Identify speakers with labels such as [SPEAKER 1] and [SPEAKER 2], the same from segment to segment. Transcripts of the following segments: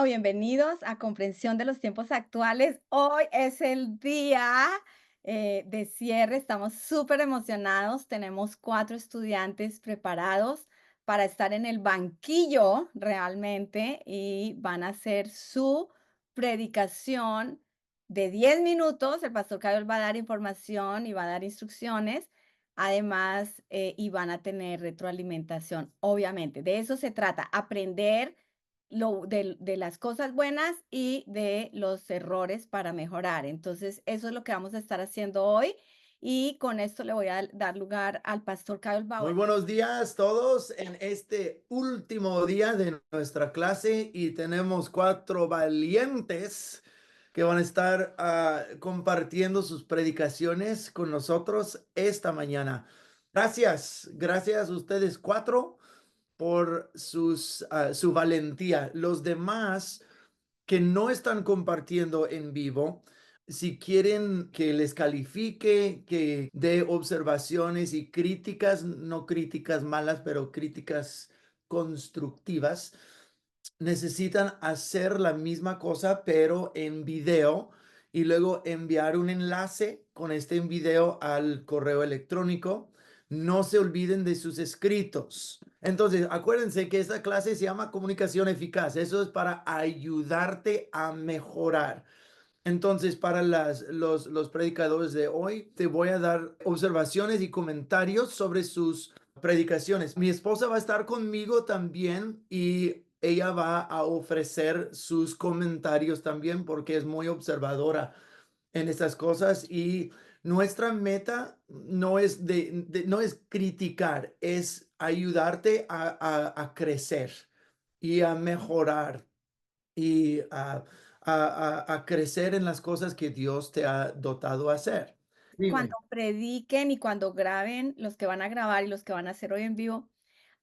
[SPEAKER 1] Bueno, bienvenidos a Comprensión de los Tiempos Actuales. Hoy es el día de cierre. Estamos súper emocionados. Tenemos 4 estudiantes preparados para estar en el banquillo realmente y van a hacer su predicación de 10 minutos. El pastor Carlos va a dar información y va a dar instrucciones. Además, y van a tener retroalimentación, obviamente. De eso se trata, aprender de las cosas buenas y de los errores para mejorar. Entonces, eso es lo que vamos a estar haciendo hoy. Y con esto le voy a dar lugar al pastor Kyle
[SPEAKER 2] Muy
[SPEAKER 1] Bauer.
[SPEAKER 2] buenos días todos en este último día de nuestra clase y tenemos 4 valientes que van a estar compartiendo sus predicaciones con nosotros esta mañana. Gracias a ustedes 4 por su valentía. Los demás que no están compartiendo en vivo, si quieren que les califique, que dé observaciones y críticas, no críticas malas, pero críticas constructivas, necesitan hacer la misma cosa, pero en video y luego enviar un enlace con este video al correo electrónico. No se olviden de sus escritos. Entonces, acuérdense que esta clase se llama comunicación eficaz. Eso es para ayudarte a mejorar. Entonces, para los predicadores de hoy, te voy a dar observaciones y comentarios sobre sus predicaciones. Mi esposa va a estar conmigo también y ella va a ofrecer sus comentarios también porque es muy observadora en estas cosas y nuestra meta no es no es criticar, es ayudarte a crecer y a mejorar y a crecer en las cosas que Dios te ha dotado a hacer.
[SPEAKER 1] Cuando
[SPEAKER 2] Dime.
[SPEAKER 1] prediquen y cuando graben, los que van a grabar y los que van a hacer hoy en vivo,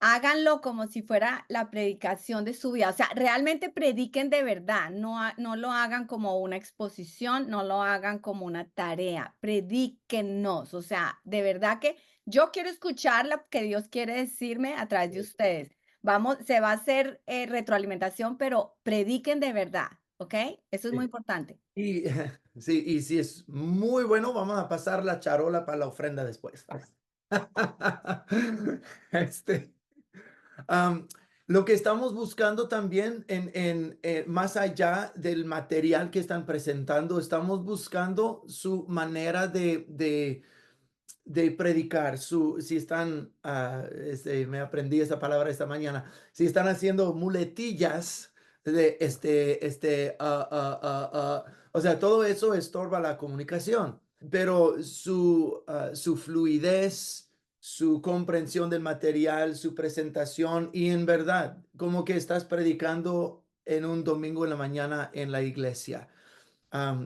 [SPEAKER 1] háganlo como si fuera la predicación de su vida. O sea, realmente prediquen de verdad, no lo hagan como una exposición, no lo hagan como una tarea, predíquennos. O sea, de verdad que yo quiero escuchar lo que Dios quiere decirme a través de ustedes. Se va a hacer retroalimentación, pero prediquen de verdad, ¿ok? Eso es muy
[SPEAKER 2] Sí.
[SPEAKER 1] importante.
[SPEAKER 2] Y sí, y si es muy bueno, vamos a pasar la charola para la ofrenda después. Este, am, lo que estamos buscando también más allá del material que están presentando, estamos buscando su manera de predicar, si están, me aprendí esa palabra esta mañana, si están haciendo muletillas de o sea, todo eso estorba la comunicación, pero su fluidez, su comprensión del material, su presentación y en verdad, como que estás predicando en un domingo en la mañana en la iglesia.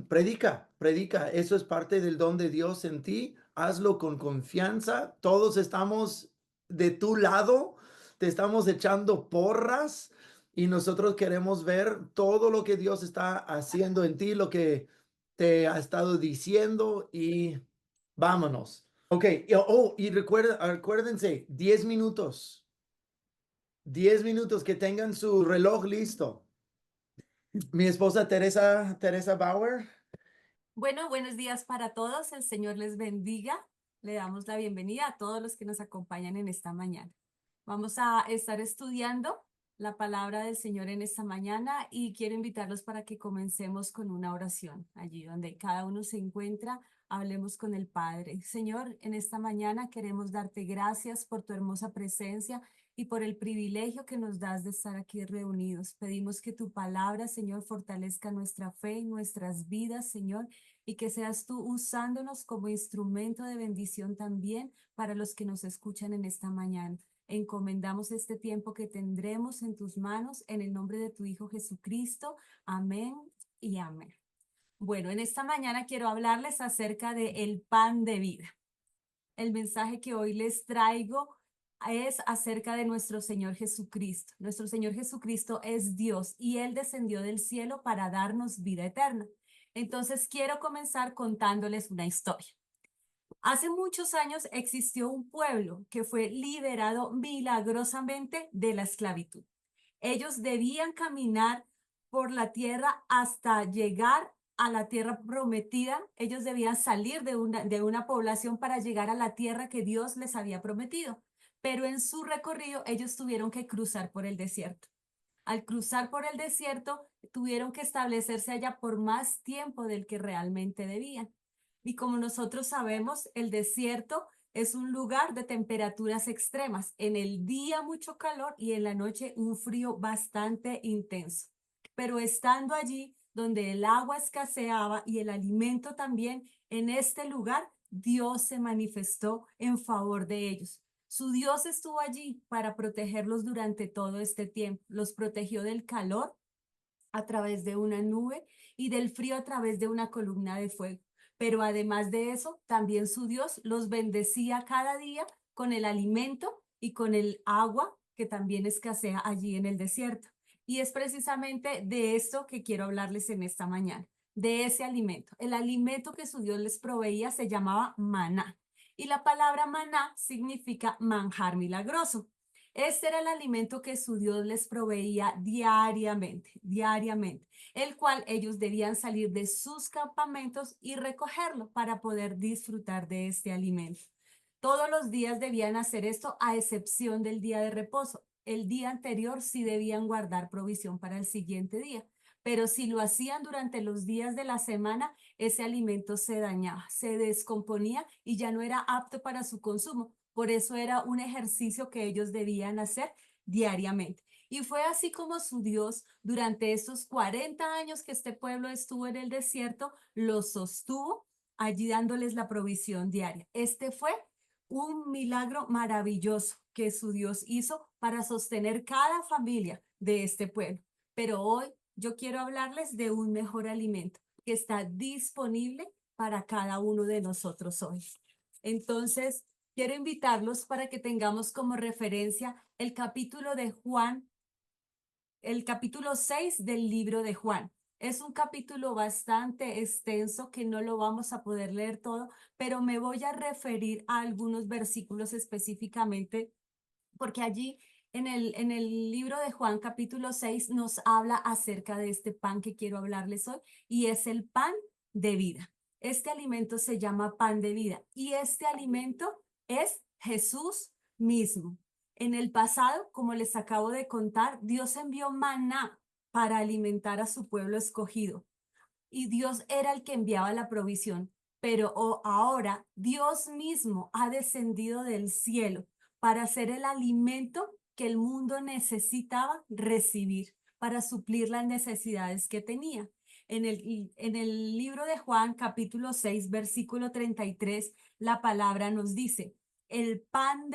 [SPEAKER 2] Predica, eso es parte del don de Dios en ti, hazlo con confianza, todos estamos de tu lado, te estamos echando porras y nosotros queremos ver todo lo que Dios está haciendo en ti, lo que te ha estado diciendo y vámonos. Ok, y acuérdense, 10 minutos, 10 minutos, que tengan su reloj listo. Mi esposa Teresa Bauer.
[SPEAKER 3] Bueno, buenos días para todos. El Señor les bendiga. Le damos la bienvenida a todos los que nos acompañan en esta mañana. Vamos a estar estudiando la palabra del Señor en esta mañana y quiero invitarlos para que comencemos con una oración. Allí donde cada uno se encuentra, hablemos con el Padre. Señor, en esta mañana queremos darte gracias por tu hermosa presencia y por el privilegio que nos das de estar aquí reunidos. Pedimos que tu palabra, Señor, fortalezca nuestra fe y nuestras vidas, Señor, y que seas tú usándonos como instrumento de bendición también para los que nos escuchan en esta mañana. Encomendamos este tiempo que tendremos en tus manos en el nombre de tu Hijo Jesucristo. Amén y amén. Bueno, en esta mañana quiero hablarles acerca de el pan de vida. El mensaje que hoy les traigo es acerca de nuestro Señor Jesucristo. Nuestro Señor Jesucristo es Dios y Él descendió del cielo para darnos vida eterna. Entonces quiero comenzar contándoles una historia. Hace muchos años existió un pueblo que fue liberado milagrosamente de la esclavitud. Ellos debían caminar por la tierra hasta llegar a la tierra prometida. Ellos debían salir de una población para llegar a la tierra que Dios les había prometido. Pero en su recorrido ellos tuvieron que cruzar por el desierto. Al cruzar por el desierto, tuvieron que establecerse allá por más tiempo del que realmente debían. Y como nosotros sabemos, el desierto es un lugar de temperaturas extremas. En el día mucho calor y en la noche un frío bastante intenso. Pero estando allí, donde el agua escaseaba y el alimento también, en este lugar Dios se manifestó en favor de ellos. Su Dios estuvo allí para protegerlos durante todo este tiempo. Los protegió del calor a través de una nube y del frío a través de una columna de fuego. Pero además de eso, también su Dios los bendecía cada día con el alimento y con el agua que también escasea allí en el desierto. Y es precisamente de esto que quiero hablarles en esta mañana, de ese alimento. El alimento que su Dios les proveía se llamaba maná. Y la palabra maná significa manjar milagroso. Este era el alimento que su Dios les proveía diariamente, el cual ellos debían salir de sus campamentos y recogerlo para poder disfrutar de este alimento. Todos los días debían hacer esto a excepción del día de reposo. El día anterior sí debían guardar provisión para el siguiente día, pero si lo hacían durante los días de la semana, ese alimento se dañaba, se descomponía y ya no era apto para su consumo. Por eso era un ejercicio que ellos debían hacer diariamente. Y fue así como su Dios, durante esos 40 años que este pueblo estuvo en el desierto, los sostuvo allí dándoles la provisión diaria. Este fue un milagro maravilloso que su Dios hizo para sostener cada familia de este pueblo. Pero hoy yo quiero hablarles de un mejor alimento que está disponible para cada uno de nosotros hoy. Entonces, quiero invitarlos para que tengamos como referencia el capítulo de Juan, el capítulo 6 del libro de Juan. Es un capítulo bastante extenso que no lo vamos a poder leer todo, pero me voy a referir a algunos versículos específicamente, porque allí en el libro de Juan capítulo 6 nos habla acerca de este pan que quiero hablarles hoy, y es el pan de vida. Este alimento se llama pan de vida y este alimento es Jesús mismo. En el pasado, como les acabo de contar, Dios envió maná para alimentar a su pueblo escogido y Dios era el que enviaba la provisión. Pero ahora Dios mismo ha descendido del cielo para ser el alimento que el mundo necesitaba recibir, para suplir las necesidades que tenía. En el libro de Juan, capítulo 6, versículo 33, la palabra nos dice, el pan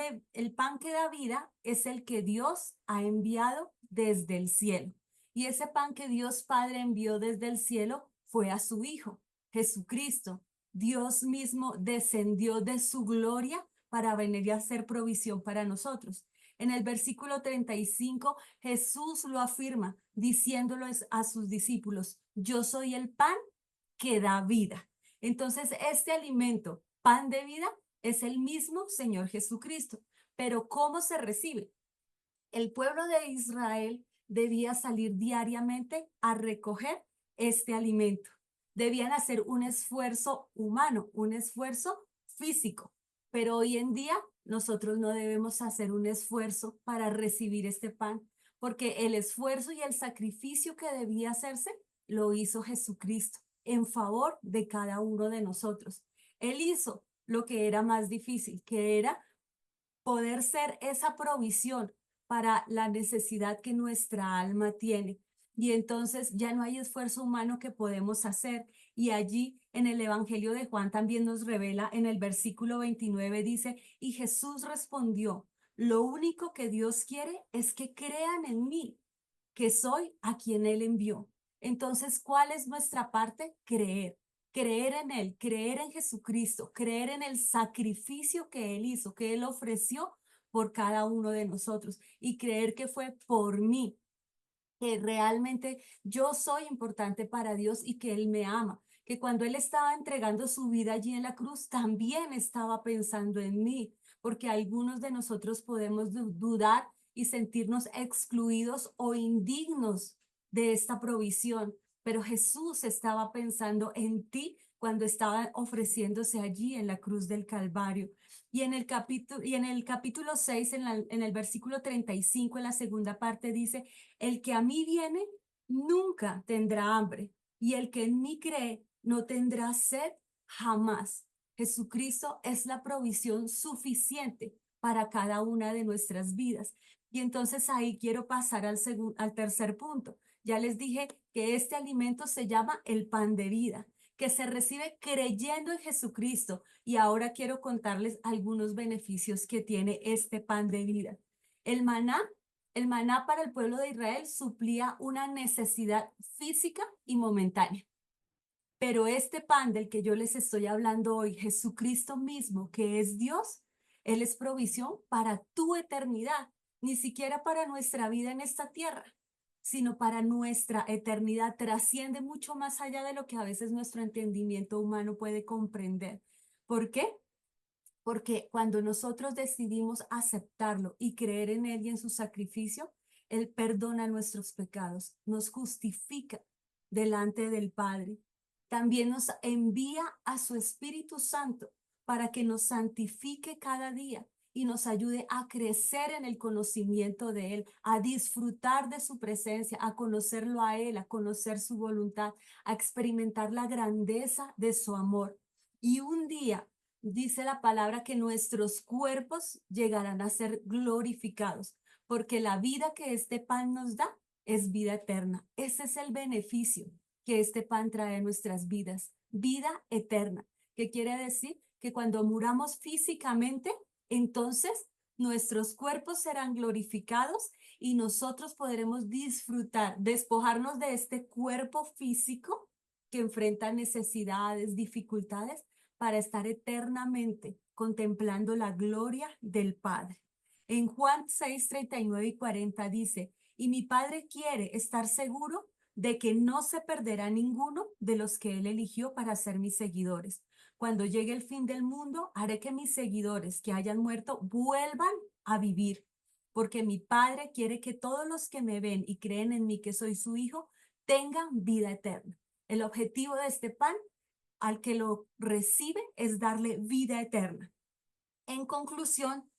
[SPEAKER 3] que da vida es el que Dios ha enviado desde el cielo. Y ese pan que Dios Padre envió desde el cielo fue a su Hijo, Jesucristo. Dios mismo descendió de su gloria para venir y hacer provisión para nosotros. En el versículo 35, Jesús lo afirma, diciéndoles a sus discípulos, yo soy el pan que da vida. Entonces, este alimento, pan de vida, es el mismo Señor Jesucristo. Pero ¿cómo se recibe? El pueblo de Israel debía salir diariamente a recoger este alimento. Debían hacer un esfuerzo humano, un esfuerzo físico. Pero hoy en día nosotros no debemos hacer un esfuerzo para recibir este pan, porque el esfuerzo y el sacrificio que debía hacerse lo hizo Jesucristo en favor de cada uno de nosotros. Él hizo lo que era más difícil, que era poder ser esa provisión para la necesidad que nuestra alma tiene. Y entonces ya no hay esfuerzo humano que podemos hacer. Y allí en el Evangelio de Juan también nos revela en el versículo 29 dice, y Jesús respondió, lo único que Dios quiere es que crean en mí, que soy a quien Él envió. Entonces, ¿cuál es nuestra parte? Creer. Creer en Él, creer en Jesucristo, creer en el sacrificio que Él hizo, que Él ofreció por cada uno de nosotros y creer que fue por mí, que realmente yo soy importante para Dios y que Él me ama, que cuando Él estaba entregando su vida allí en la cruz, también estaba pensando en mí, porque algunos de nosotros podemos dudar y sentirnos excluidos o indignos de esta provisión, pero Jesús estaba pensando en ti cuando estaba ofreciéndose allí en la cruz del Calvario. Y en el capítulo 6, en el versículo 35, en la segunda parte, dice, el que a mí viene nunca tendrá hambre, y el que en mí cree no tendrá sed jamás. Jesucristo es la provisión suficiente para cada una de nuestras vidas. Y entonces ahí quiero pasar al tercer punto. Ya les dije que este alimento se llama el pan de vida, que se recibe creyendo en Jesucristo. Y ahora quiero contarles algunos beneficios que tiene este pan de vida. El maná, el maná para el pueblo de Israel suplía una necesidad física y momentánea. Pero este pan del que yo les estoy hablando hoy, Jesucristo mismo, que es Dios, Él es provisión para tu eternidad, ni siquiera para nuestra vida en esta tierra, sino para nuestra eternidad. Trasciende mucho más allá de lo que a veces nuestro entendimiento humano puede comprender. ¿Por qué? Porque cuando nosotros decidimos aceptarlo y creer en Él y en su sacrificio, Él perdona nuestros pecados, nos justifica delante del Padre. También nos envía a su Espíritu Santo para que nos santifique cada día y nos ayude a crecer en el conocimiento de Él, a disfrutar de su presencia, a conocerlo a Él, a conocer su voluntad, a experimentar la grandeza de su amor. Y un día dice la palabra que nuestros cuerpos llegarán a ser glorificados, porque la vida que este pan nos da es vida eterna. Ese es el beneficio que este pan trae a nuestras vidas, vida eterna, que quiere decir que cuando muramos físicamente, entonces nuestros cuerpos serán glorificados y nosotros podremos disfrutar, despojarnos de este cuerpo físico que enfrenta necesidades, dificultades, para estar eternamente contemplando la gloria del Padre. En Juan 6, 39 y 40 dice, y mi Padre quiere estar seguro de que no se perderá ninguno de los que Él eligió para ser mis seguidores. Cuando llegue el fin del mundo, haré que mis seguidores que hayan muerto vuelvan a vivir, porque mi Padre quiere que todos los que me ven y creen en mí que soy su Hijo tengan vida eterna. El objetivo de este pan al que lo recibe es darle vida eterna. En conclusión,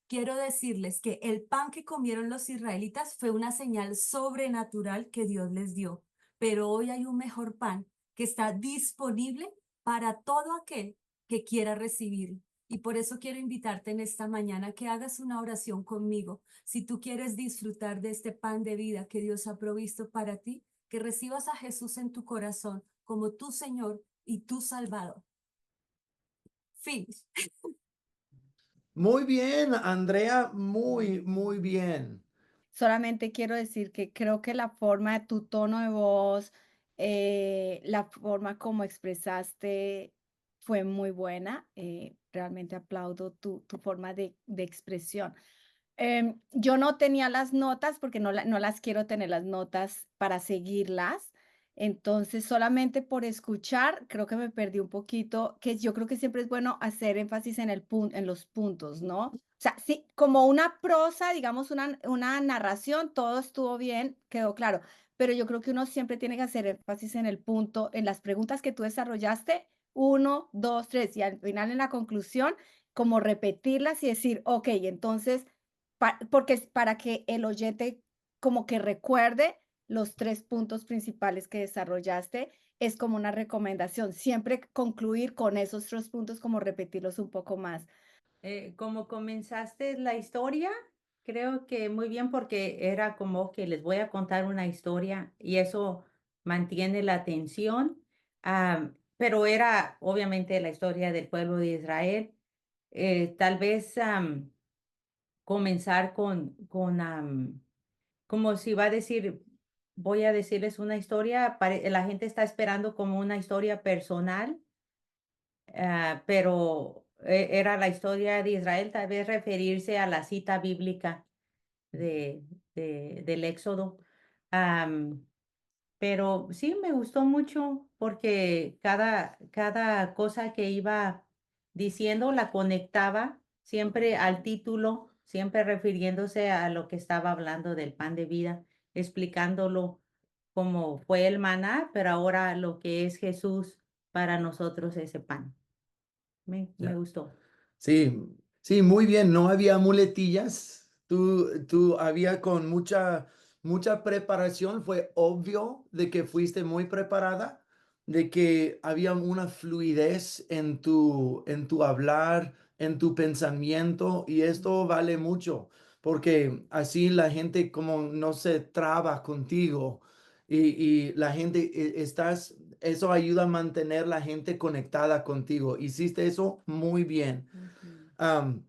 [SPEAKER 3] quiero decirles que el pan que comieron los israelitas fue una señal sobrenatural que Dios les dio, pero hoy hay un mejor pan que está disponible para todo aquel que quiera recibirlo. Y por eso quiero invitarte en esta mañana que hagas una oración conmigo. Si tú quieres disfrutar de este pan de vida que Dios ha provisto para ti, que recibas a Jesús en tu corazón como tu Señor y tu Salvador. Finish.
[SPEAKER 2] Muy bien, Andrea, muy bien.
[SPEAKER 1] Solamente quiero decir que creo que la forma de tu tono de voz, la forma como expresaste fue muy buena. Realmente aplaudo tu forma de expresión. Yo no tenía las notas porque no las quiero tener las notas para seguirlas. Entonces, solamente por escuchar, creo que me perdí un poquito, que yo creo que siempre es bueno hacer énfasis en en los puntos, ¿no? O sea, sí, como una prosa, digamos, una narración, todo estuvo bien, quedó claro, pero yo creo que uno siempre tiene que hacer énfasis en el punto, en las preguntas que tú desarrollaste, uno, dos, tres, y al final en la conclusión, como repetirlas y decir, ok, entonces porque es para que el oyente como que recuerde los 3 puntos principales que desarrollaste, es como una recomendación, siempre concluir con esos 3 puntos, como repetirlos un poco más.
[SPEAKER 4] Como comenzaste la historia, creo que muy bien porque era como que les voy a contar una historia y eso mantiene la atención. Pero era obviamente la historia del pueblo de Israel. Tal vez comenzar como si va a decir, voy a decirles una historia, la gente está esperando como una historia personal, pero era la historia de Israel, tal vez referirse a la cita bíblica de, del Éxodo. Am, pero sí, me gustó mucho porque cada cosa que iba diciendo la conectaba siempre al título, siempre refiriéndose a lo que estaba hablando del pan de vida, explicándolo como fue el maná, pero ahora lo que es Jesús para nosotros ese pan. Me
[SPEAKER 2] Ya.
[SPEAKER 4] gustó.
[SPEAKER 2] Sí, sí, muy bien. No había muletillas. Tú había con mucha preparación. Fue obvio de que fuiste muy preparada, de que había una fluidez en tu hablar, en tu pensamiento, y esto vale mucho, porque así la gente como no se traba contigo y la gente eso ayuda a mantener la gente conectada contigo. Hiciste eso muy bien.
[SPEAKER 4] Ujú.
[SPEAKER 2] Am,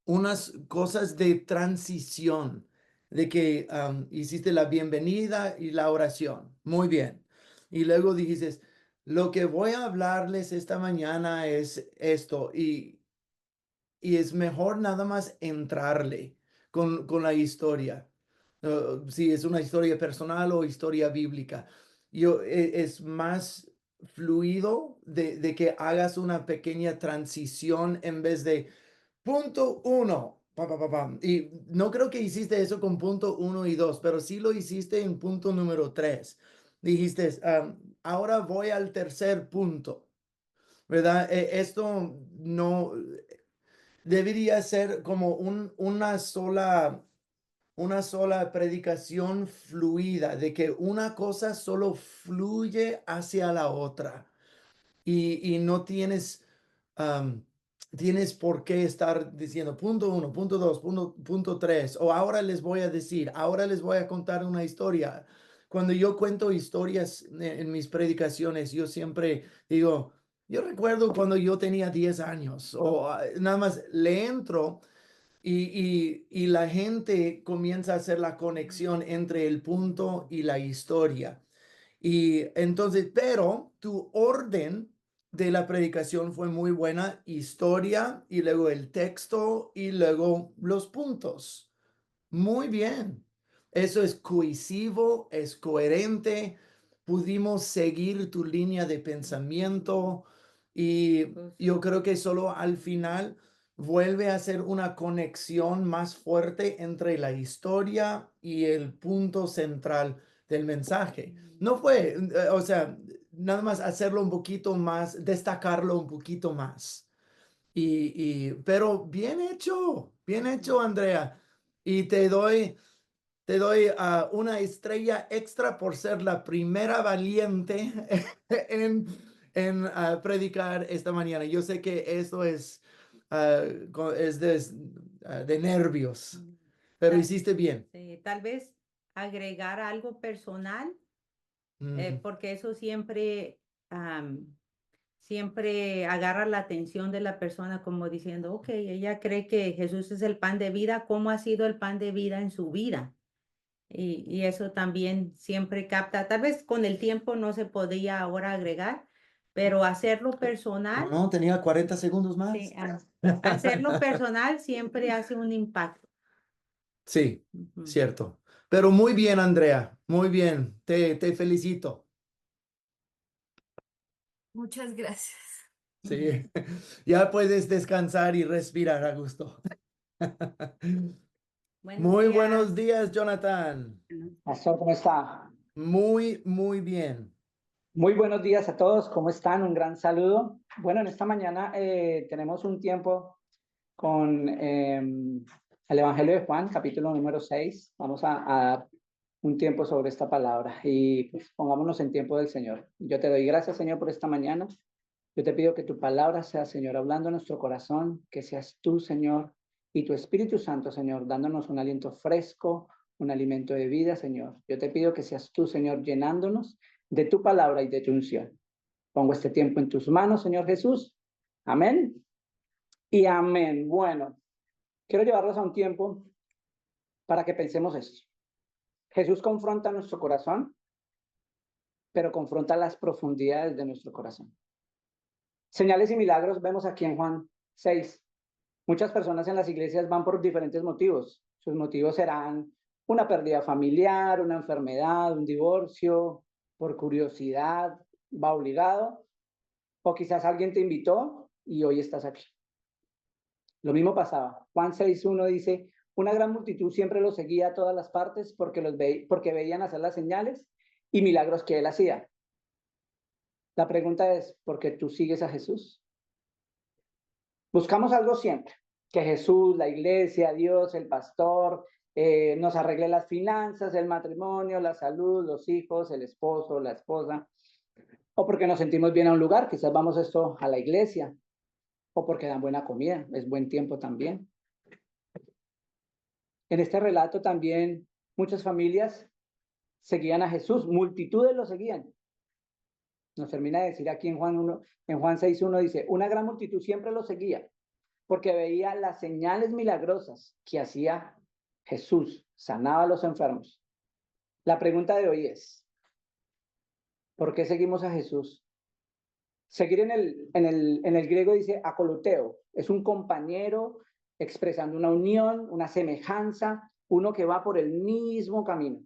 [SPEAKER 2] Unas cosas de transición, de que hiciste la bienvenida y la oración. Muy bien. Y luego dijiste, lo que voy a hablarles esta mañana es esto, y es mejor nada más entrarle con la historia. Si es una historia personal o historia bíblica. Es más fluido de que hagas una pequeña transición en vez de punto uno. Pa, pa, pa, pa. Y no creo que hiciste eso con punto uno y dos, pero sí lo hiciste en punto número tres. Dijiste, ahora voy al tercer punto, ¿verdad? Esto no debería ser como una sola predicación fluida, de que una cosa solo fluye hacia la otra y no am, tienes por qué estar diciendo punto uno, punto dos, punto tres, o ahora les voy a decir, ahora les voy a contar una historia. Cuando yo cuento historias en mis predicaciones, yo siempre digo, yo recuerdo cuando yo tenía 10 años, o nada más le entro y la gente comienza a hacer la conexión entre el punto y la historia. Y entonces, pero tu orden de la predicación fue muy buena, historia y luego el texto y luego los puntos. Muy bien. Eso es cohesivo, es coherente. Pudimos seguir tu línea de pensamiento y yo creo que solo al final vuelve a ser una conexión más fuerte entre la historia y el punto central del mensaje. No fue, o sea, nada más hacerlo un poquito más, destacarlo un poquito más. Pero bien hecho, Andrea. Y te doy una estrella extra por ser la primera valiente en, en predicar esta mañana. Yo sé que eso es de nervios, pero
[SPEAKER 4] Ta-
[SPEAKER 2] hiciste bien.
[SPEAKER 4] Tal vez agregar algo personal,
[SPEAKER 2] Ujú.
[SPEAKER 4] porque eso siempre, siempre agarra la atención de la persona como diciendo, ok, ella cree que Jesús es el pan de vida, ¿cómo ha sido el pan de vida en su vida? Y eso también siempre capta, tal vez con el tiempo no se podía ahora agregar, pero hacerlo
[SPEAKER 2] ¿Cómo
[SPEAKER 4] personal,
[SPEAKER 2] no? Tenía 40 segundos
[SPEAKER 4] sí,
[SPEAKER 2] más.
[SPEAKER 4] hacerlo personal siempre hace un impacto.
[SPEAKER 2] Sí,
[SPEAKER 4] Ujú.
[SPEAKER 2] cierto. Pero muy bien, Andrea. Muy bien. Te felicito.
[SPEAKER 3] Muchas gracias.
[SPEAKER 2] Sí. Ya puedes descansar y respirar a gusto.
[SPEAKER 4] Buenos
[SPEAKER 2] Muy buenos
[SPEAKER 4] días.
[SPEAKER 2] días, Jonathan.
[SPEAKER 5] Pastor, ¿cómo está?
[SPEAKER 2] Muy bien.
[SPEAKER 5] Muy buenos días a todos, ¿cómo están? Un gran saludo. Bueno, en esta mañana tenemos un tiempo con el Evangelio de Juan, capítulo número 6. Vamos a dar un tiempo sobre esta palabra y pues, pongámonos en tiempo del Señor. Yo te doy gracias, Señor, por esta mañana. Yo te pido que tu palabra sea, Señor, hablando en nuestro corazón, que seas tú, Señor, y tu Espíritu Santo, Señor, dándonos un aliento fresco, un alimento de vida, Señor. Yo te pido que seas tú, Señor, llenándonos de tu palabra y de tu unción. Pongo este tiempo en tus manos, Señor Jesús. Amén y amén. Bueno, quiero llevarlos a un tiempo para que pensemos esto. Jesús confronta nuestro corazón, pero confronta las profundidades de nuestro corazón. Señales y milagros vemos aquí en Juan 6. Muchas personas en las iglesias van por diferentes motivos. Sus motivos serán una pérdida familiar, una enfermedad, un divorcio, por curiosidad, va obligado, o quizás alguien te invitó y hoy estás aquí. Lo mismo pasaba. Juan 6:1 dice, una gran multitud siempre los seguía a todas las partes porque veían hacer las señales y milagros que él hacía. La pregunta es, ¿por qué tú sigues a Jesús? Buscamos algo siempre, que Jesús, la iglesia, Dios, el pastor, nos arregle las finanzas, el matrimonio, la salud, los hijos, el esposo, la esposa, o porque nos sentimos bien a un lugar, quizás vamos esto a la iglesia, o porque dan buena comida, es buen tiempo también. En este relato también muchas familias seguían a Jesús, multitudes lo seguían. Nos termina de decir aquí en Juan 6:1 dice, una gran multitud siempre lo seguía, porque veía las señales milagrosas que hacía Jesús, sanaba a los enfermos. La pregunta de hoy es, ¿por qué seguimos a Jesús? Seguir en el griego dice acoluteo, es un compañero expresando una unión, una semejanza, uno que va por el mismo camino.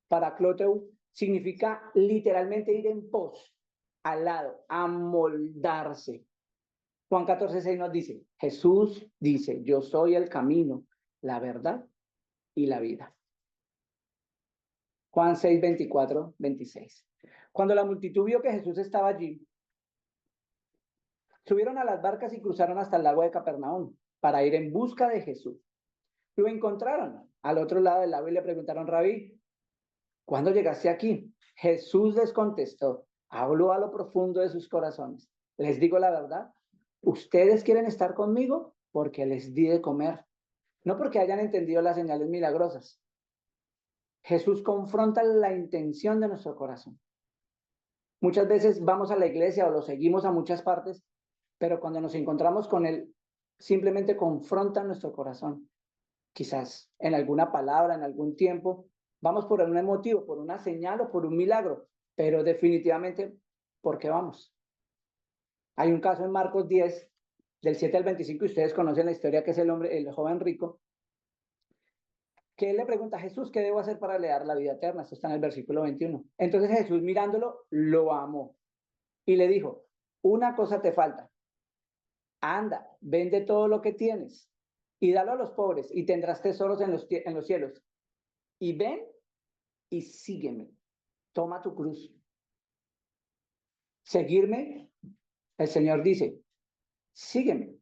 [SPEAKER 5] Paracloteu significa literalmente ir en pos, al lado, amoldarse. Juan 14:6 nos dice, Jesús dice, yo soy el camino, la verdad y la vida. Juan 6:24-26. Cuando la multitud vio que Jesús estaba allí, subieron a las barcas y cruzaron hasta el lago de Capernaum para ir en busca de Jesús. Lo encontraron al otro lado del lago y le preguntaron, Rabí, ¿cuándo llegaste aquí? Jesús les contestó, habló a lo profundo de sus corazones. Les digo la verdad, ustedes quieren estar conmigo porque les di de comer, no porque hayan entendido las señales milagrosas. Jesús confronta la intención de nuestro corazón. Muchas veces vamos a la iglesia o lo seguimos a muchas partes, pero cuando nos encontramos con Él, simplemente confronta nuestro corazón. Quizás en alguna palabra, en algún tiempo, vamos por un motivo, por una señal o por un milagro, pero definitivamente, ¿por qué vamos? Hay un caso en Marcos 10, del 7 al 25, y ustedes conocen la historia, que es el joven rico, que él le pregunta a Jesús, ¿qué debo hacer para heredar la vida eterna? Esto está en el versículo 21. Entonces Jesús, mirándolo, lo amó y le dijo, una cosa te falta. Anda, vende todo lo que tienes y dalo a los pobres y tendrás tesoros en los cielos. Y ven y sígueme. Toma tu cruz. Seguirme, el Señor dice, sígueme.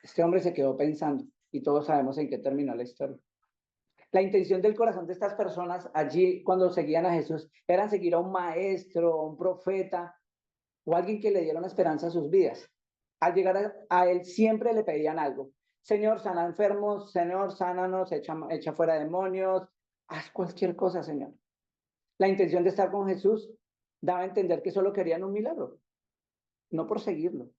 [SPEAKER 5] Este hombre se quedó pensando y todos sabemos en qué terminó la historia. La intención del corazón de estas personas allí cuando seguían a Jesús era seguir a un maestro, a un profeta o alguien que le diera una esperanza a sus vidas. Al llegar a él siempre le pedían algo. Señor, sana enfermos, Señor, sánanos, echa fuera demonios, haz cualquier cosa, Señor. La intención de estar con Jesús daba a entender que solo querían un milagro, no por seguirlo.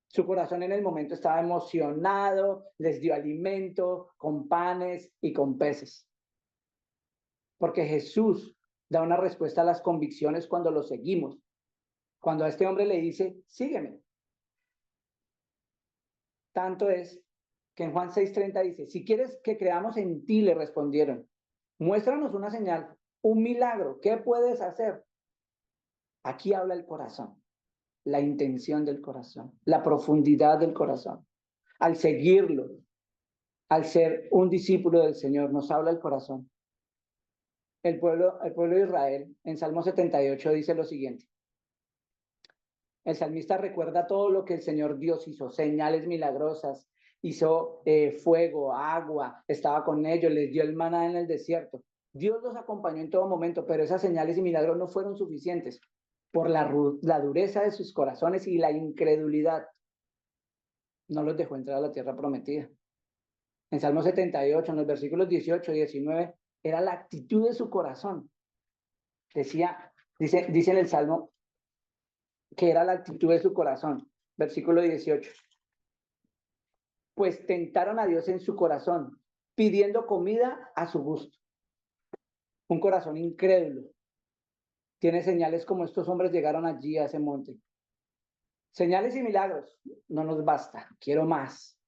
[SPEAKER 5] Su corazón en el momento estaba emocionado, les dio alimento con panes y con peces. Porque Jesús da una respuesta a las convicciones cuando lo seguimos. Cuando a este hombre le dice, sígueme. Tanto es que en Juan 6:30 dice, si quieres que creamos en ti, le respondieron, muéstranos una señal, un milagro, ¿qué puedes hacer? Aquí habla el corazón, la intención del corazón, la profundidad del corazón. Al seguirlo, al ser un discípulo del Señor, nos habla el corazón. El pueblo de Israel, en Salmo 78, dice lo siguiente. El salmista recuerda todo lo que el Señor Dios hizo, señales milagrosas, hizo fuego, agua, estaba con ellos, les dio el maná en el desierto. Dios los acompañó en todo momento, pero esas señales y milagros no fueron suficientes por la dureza de sus corazones y la incredulidad. No los dejó entrar a la tierra prometida. En Salmo 78, en los versículos 18 y 19, era la actitud de su corazón. Dice en el Salmo que era la actitud de su corazón. Versículo 18. Pues tentaron a Dios en su corazón, pidiendo comida a su gusto. Un corazón incrédulo. Tiene señales como estos hombres llegaron allí a ese monte. Señales y milagros. No nos basta. Quiero más.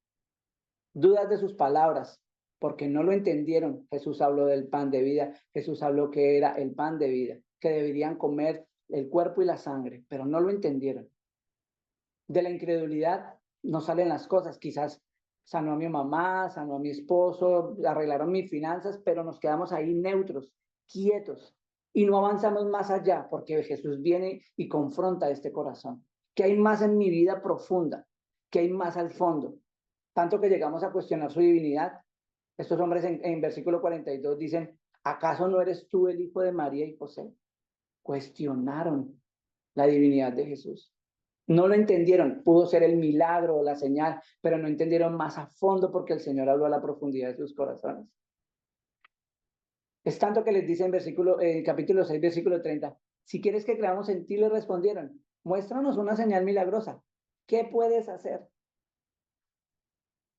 [SPEAKER 5] Dudas de sus palabras, porque no lo entendieron. Jesús habló del pan de vida. Jesús habló que era el pan de vida, que deberían comer el cuerpo y la sangre, pero no lo entendieron. De la incredulidad no salen las cosas. Quizás sanó a mi mamá, sanó a mi esposo, arreglaron mis finanzas, pero nos quedamos ahí neutros. quietos y no avanzamos más allá porque Jesús viene y confronta este corazón. ¿Qué hay más en mi vida profunda? ¿Qué hay más al fondo? Tanto que llegamos a cuestionar su divinidad. Estos hombres en versículo 42 dicen, ¿acaso no eres tú el hijo de María y José? Cuestionaron la divinidad de Jesús. No lo entendieron, pudo ser el milagro o la señal, pero no entendieron más a fondo porque el Señor habló a la profundidad de sus corazones. Es tanto que les dice en capítulo 6, versículo 30, si quieres que creamos en ti, le respondieron, muéstranos una señal milagrosa. ¿Qué puedes hacer?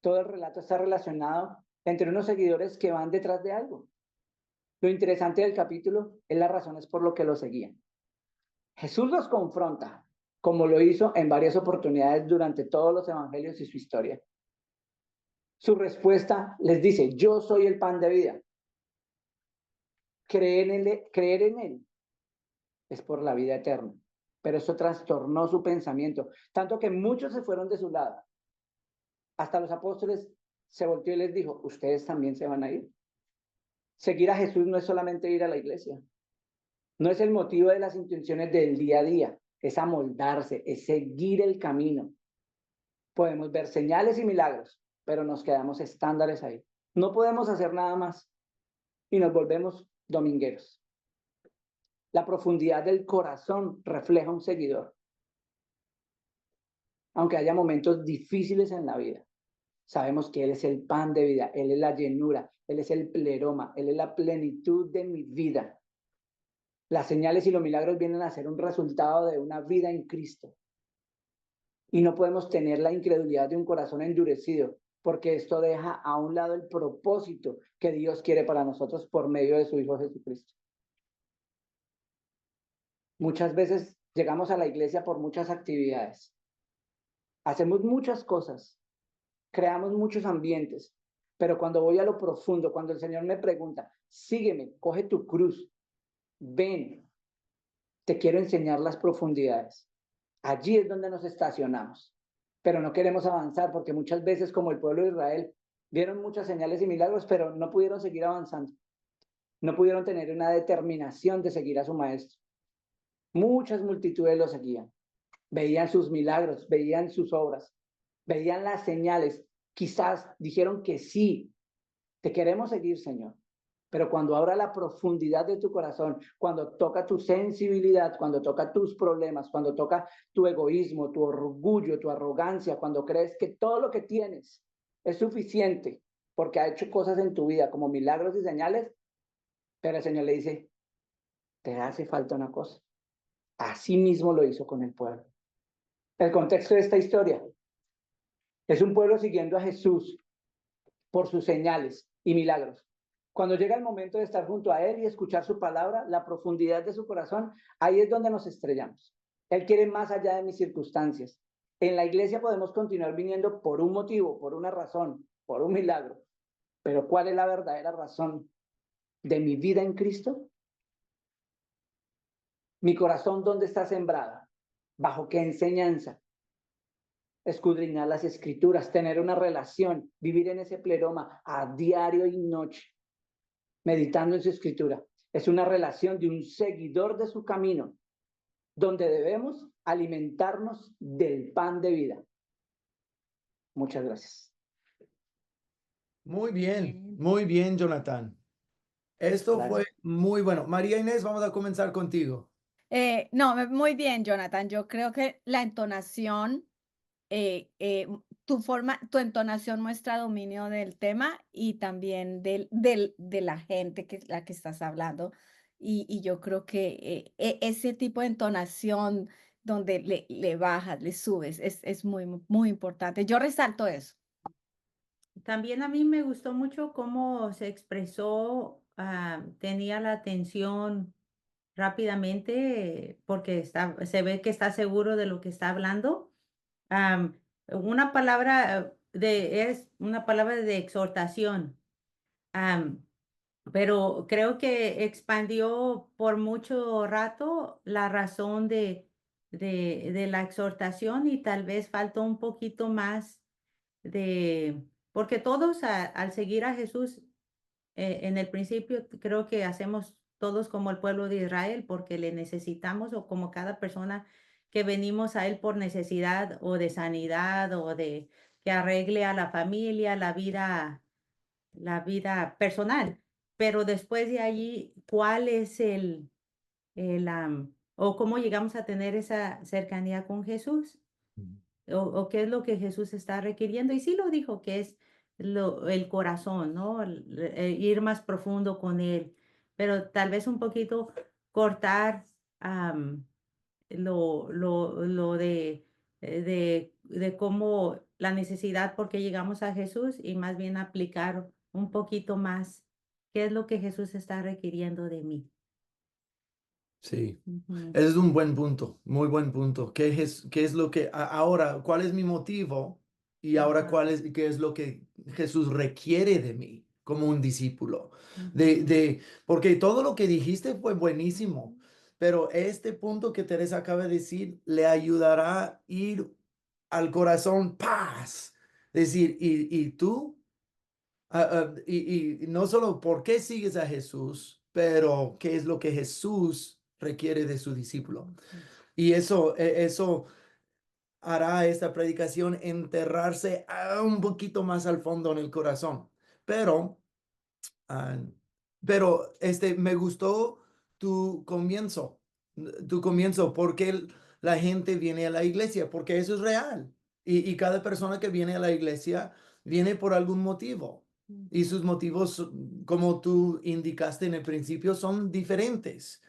[SPEAKER 5] Todo el relato está relacionado entre unos seguidores que van detrás de algo. Lo interesante del capítulo es las razones por lo que lo seguían. Jesús los confronta, como lo hizo en varias oportunidades durante todos los evangelios y su historia. Su respuesta les dice, yo soy el pan de vida. Creer en él es por la vida eterna. Pero eso trastornó su pensamiento, tanto que muchos se fueron de su lado. Hasta los apóstoles se volteó y les dijo, ustedes también se van a ir. Seguir a Jesús no es solamente ir a la iglesia. No es el motivo de las intenciones del día a día. Es amoldarse, es seguir el camino. Podemos ver señales y milagros, pero nos quedamos estándares ahí. No podemos hacer nada más y nos volvemos domingueros. La profundidad del corazón refleja un seguidor. Aunque haya momentos difíciles en la vida, sabemos que Él es el pan de vida, Él es la llenura, Él es el pleroma, Él es la plenitud de mi vida. Las señales y los milagros vienen a ser un resultado de una vida en Cristo. Y no podemos tener la incredulidad de un corazón endurecido, porque esto deja a un lado el propósito que Dios quiere para nosotros por medio de su Hijo Jesucristo. Muchas veces llegamos a la iglesia por muchas actividades. Hacemos muchas cosas, creamos muchos ambientes, pero cuando voy a lo profundo, cuando el Señor me pregunta, sígueme, coge tu cruz, ven, te quiero enseñar las profundidades. Allí es donde nos estacionamos, pero no queremos avanzar porque muchas veces, como el pueblo de Israel, vieron muchas señales y milagros, pero no pudieron seguir avanzando. No pudieron tener una determinación de seguir a su maestro. Muchas multitudes lo seguían. Veían sus milagros, veían sus obras, veían las señales. Quizás dijeron que sí, te queremos seguir, Señor. Pero cuando abra la profundidad de tu corazón, cuando toca tu sensibilidad, cuando toca tus problemas, cuando toca tu egoísmo, tu orgullo, tu arrogancia, cuando crees que todo lo que tienes es suficiente porque ha hecho cosas en tu vida como milagros y señales, pero el Señor le dice, te hace falta una cosa. Así mismo lo hizo con el pueblo. El contexto de esta historia es un pueblo siguiendo a Jesús por sus señales y milagros. Cuando llega el momento de estar junto a Él y escuchar su palabra, la profundidad de su corazón, ahí es donde nos estrellamos. Él quiere más allá de mis circunstancias. En la iglesia podemos continuar viniendo por un motivo, por una razón, por un milagro. Pero ¿cuál es la verdadera razón de mi vida en Cristo? Mi corazón, ¿dónde está sembrada? ¿Bajo qué enseñanza? Escudriñar las escrituras, tener una relación, vivir en ese pleroma a diario y noche, meditando en su escritura. Es una relación de un seguidor de su camino, donde debemos alimentarnos del pan de vida. Muchas gracias.
[SPEAKER 2] Muy bien, Jonathan. Esto
[SPEAKER 5] Gracias.
[SPEAKER 2] fue muy bueno. María Inés, vamos a comenzar contigo.
[SPEAKER 1] No, muy bien, Jonathan. Yo creo que la entonación, tu entonación muestra dominio del tema y también de la gente que la que estás hablando. Y yo creo que ese tipo de entonación donde le bajas, le subes, es muy importante. Yo resalto eso.
[SPEAKER 4] También a mí me gustó mucho cómo se expresó, tenía la atención rápidamente porque se ve que está seguro de lo que está hablando. Una palabra es una palabra de exhortación, pero creo que expandió por mucho rato la razón de la exhortación y tal vez faltó un poquito más porque todos al seguir a Jesús en el principio creo que hacemos todos como el pueblo de Israel, porque le necesitamos, o como cada persona que venimos a Él por necesidad o de sanidad o de que arregle a la familia, la vida personal. Pero después de allí, ¿cuál es o cómo llegamos a tener esa cercanía con Jesús? O qué es lo que Jesús está requiriendo. Y sí lo dijo, que es el corazón, ¿no? Ir más profundo con Él, pero tal vez un poquito cortar lo de cómo la necesidad por qué llegamos a Jesús y más bien aplicar un poquito más qué es lo que Jesús está requiriendo de mí.
[SPEAKER 2] Sí.
[SPEAKER 4] Ujú,
[SPEAKER 2] Ese es un buen punto, muy buen punto. ¿Qué es lo que ahora, cuál es mi motivo? Y ahora,
[SPEAKER 4] ajá,
[SPEAKER 2] qué es lo que Jesús requiere de mí como un discípulo?
[SPEAKER 4] ujú,
[SPEAKER 2] Porque todo lo que dijiste fue buenísimo, pero este punto que Teresa acaba de decir le ayudará a ir al corazón paz. Decir, y tú, y no solo por qué sigues a Jesús, pero qué es lo que Jesús requiere de su discípulo.
[SPEAKER 4] ujú.
[SPEAKER 2] Y eso hará esta predicación enterrarse un poquito más al fondo en el corazón. Pero, ah, me gustó tu comienzo, porque la gente viene a la iglesia, porque eso es real. Y cada persona que viene a la iglesia viene por algún motivo. Y sus motivos, como tú indicaste en el principio, son diferentes.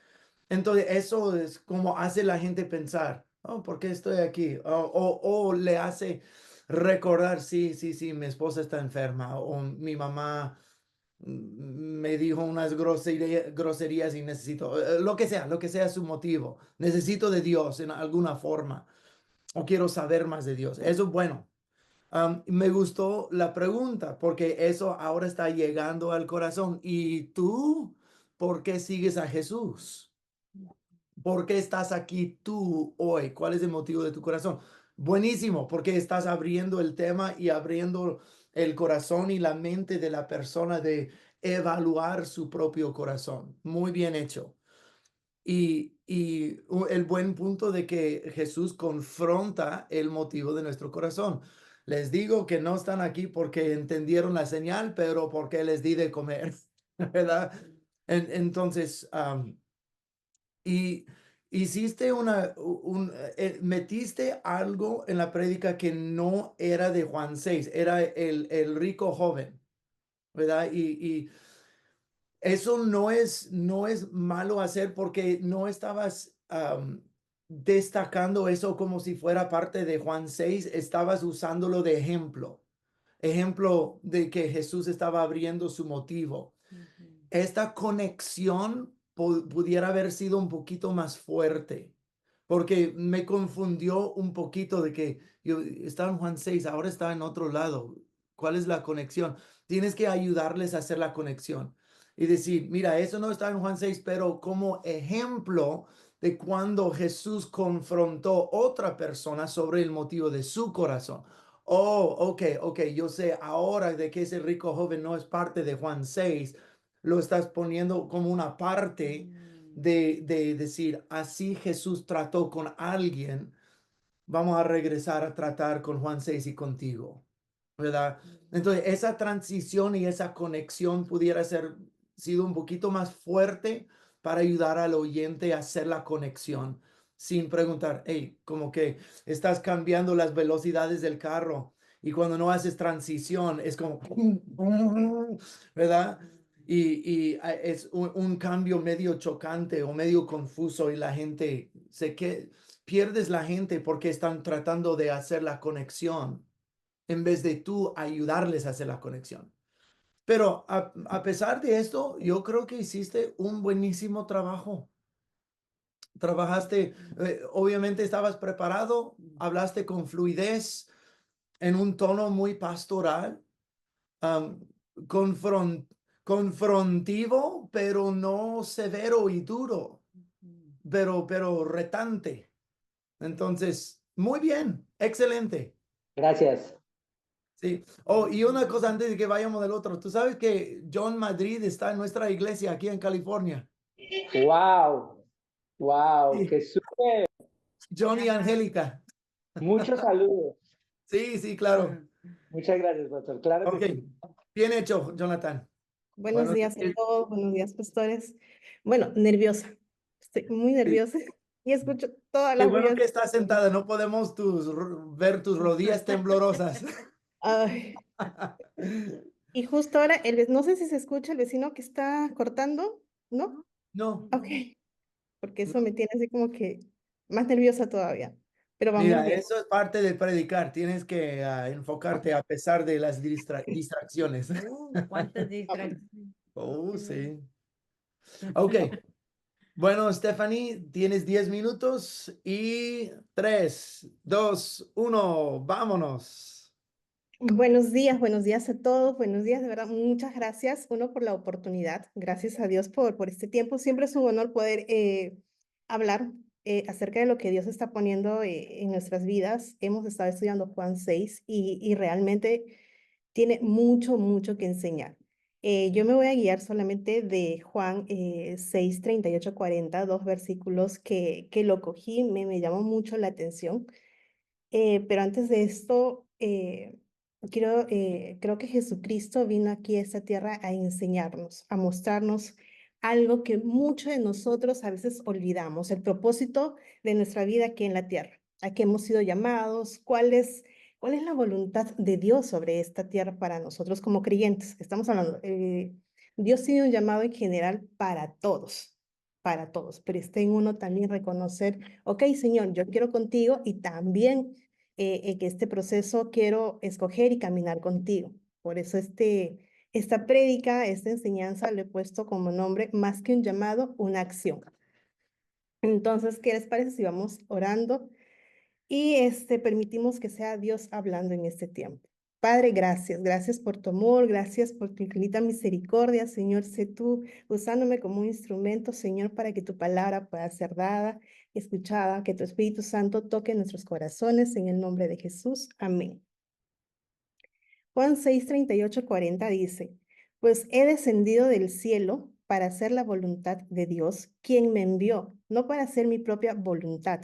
[SPEAKER 2] Entonces, eso es como hace la gente pensar, oh, ¿por qué estoy aquí? O le hace recordar, sí, sí, sí, mi esposa está enferma o mi mamá me dijo unas groserías y necesito, lo que sea su motivo. Necesito de Dios en alguna forma o quiero saber más de Dios. Eso es bueno. Me gustó la pregunta porque eso ahora está llegando al corazón. ¿Y tú por qué sigues a Jesús? ¿Por qué estás aquí tú hoy? ¿Cuál es el motivo de tu corazón? Buenísimo, porque estás abriendo el tema y abriendo el corazón y la mente de la persona de evaluar su propio corazón. Muy bien hecho. El buen punto de que Jesús confronta el motivo de nuestro corazón. Les digo que no están aquí porque entendieron la señal, pero porque les di de comer, ¿verdad? Entonces, y hiciste metiste algo en la prédica que no era de Juan 6, era el rico joven, ¿verdad? Y eso no es malo hacer porque no estabas destacando eso como si fuera parte de Juan 6, estabas usándolo de ejemplo de que Jesús estaba abriendo su motivo.
[SPEAKER 4] Ujú.
[SPEAKER 2] Esta conexión pudiera haber sido un poquito más fuerte, porque me confundió un poquito de que yo estaba en Juan 6, ahora está en otro lado. ¿Cuál es la conexión? Tienes que ayudarles a hacer la conexión y decir, mira, eso no está en Juan 6, pero como ejemplo de cuando Jesús confrontó otra persona sobre el motivo de su corazón. Oh, ok, yo sé ahora de que ese rico joven no es parte de Juan 6, lo estás poniendo como una parte de decir, así Jesús trató con alguien, vamos a regresar a tratar con Juan 6 y contigo, ¿verdad? Entonces, esa transición y esa conexión pudiera ser sido un poquito más fuerte para ayudar al oyente a hacer la conexión sin preguntar, hey, como que estás cambiando las velocidades del carro y cuando no haces transición es como, ¿verdad? Es un cambio medio chocante o medio confuso y la gente pierdes la gente porque están tratando de hacer la conexión en vez de tú ayudarles a hacer la conexión. Pero a pesar de esto, yo creo que hiciste un buenísimo trabajo. Trabajaste, obviamente estabas preparado, hablaste con fluidez, en un tono muy pastoral, am, confron- confrontivo, pero no severo y duro, pero retante. Entonces, muy bien, excelente.
[SPEAKER 5] Gracias.
[SPEAKER 2] Sí. Oh, y una cosa antes de que vayamos del otro. Tú sabes que John Madrid está en nuestra iglesia aquí en California.
[SPEAKER 5] Wow, wow,
[SPEAKER 2] Sí,
[SPEAKER 5] qué súper.
[SPEAKER 2] John y Angélica.
[SPEAKER 5] Muchos saludos.
[SPEAKER 2] Sí, sí, claro.
[SPEAKER 5] Muchas gracias, pastor. Claro que
[SPEAKER 2] Ok,
[SPEAKER 5] sí.
[SPEAKER 2] bien hecho, Jonathan.
[SPEAKER 6] Buenos
[SPEAKER 2] Bueno,
[SPEAKER 6] días a todos, buenos días, pastores. Bueno, nerviosa, estoy muy
[SPEAKER 2] sí,
[SPEAKER 6] nerviosa y escucho todas
[SPEAKER 2] qué
[SPEAKER 6] las
[SPEAKER 2] bueno
[SPEAKER 6] bulla.
[SPEAKER 2] que estás sentada, no podemos ver tus rodillas temblorosas.
[SPEAKER 6] Ay, y justo ahora, no sé si se escucha el vecino que está cortando, ¿no?
[SPEAKER 2] No,
[SPEAKER 6] Ok, porque eso
[SPEAKER 2] no.
[SPEAKER 6] me tiene así como que más nerviosa todavía, pero vamos
[SPEAKER 2] Mira,
[SPEAKER 6] bien.
[SPEAKER 2] eso es parte de predicar. Tienes que enfocarte a pesar de las distracciones.
[SPEAKER 4] ¿Cuántas distracciones?
[SPEAKER 2] Oh, sí. Ok. Bueno, Stephanie, tienes 10 minutos y 3, 2, 1, vámonos.
[SPEAKER 6] Buenos días a todos, buenos días, de verdad, muchas gracias, uno por la oportunidad, gracias a Dios por este tiempo, siempre es un honor poder hablar acerca de lo que Dios está poniendo en nuestras vidas. Hemos estado estudiando Juan 6 y realmente tiene mucho, mucho que enseñar. Yo me voy a guiar solamente de Juan 6, 38, 40, dos versículos que lo cogí, me llamó mucho la atención. Pero antes de esto, creo que Jesucristo vino aquí a esta tierra a enseñarnos, a mostrarnos algo que muchos de nosotros a veces olvidamos, el propósito de nuestra vida aquí en la tierra, a qué hemos sido llamados, cuál es la voluntad de Dios sobre esta tierra para nosotros como creyentes. Estamos hablando, Dios tiene un llamado en general para todos, pero está en uno también reconocer, ok, Señor, yo quiero contigo y también que este proceso quiero escoger y caminar contigo. Por eso esta prédica, esta enseñanza le he puesto como nombre, más que un llamado, una acción. Entonces, ¿qué les parece si vamos orando y permitimos que sea Dios hablando en este tiempo? Padre, gracias, gracias por tu amor, gracias por tu infinita misericordia, Señor, sé tú usándome como un instrumento, Señor, para que tu palabra pueda ser dada, escuchada, que tu Espíritu Santo toque nuestros corazones en el nombre de Jesús. Amén. Juan 6, 38, 40 dice, pues he descendido del cielo para hacer la voluntad de Dios, quien me envió, no para hacer mi propia voluntad.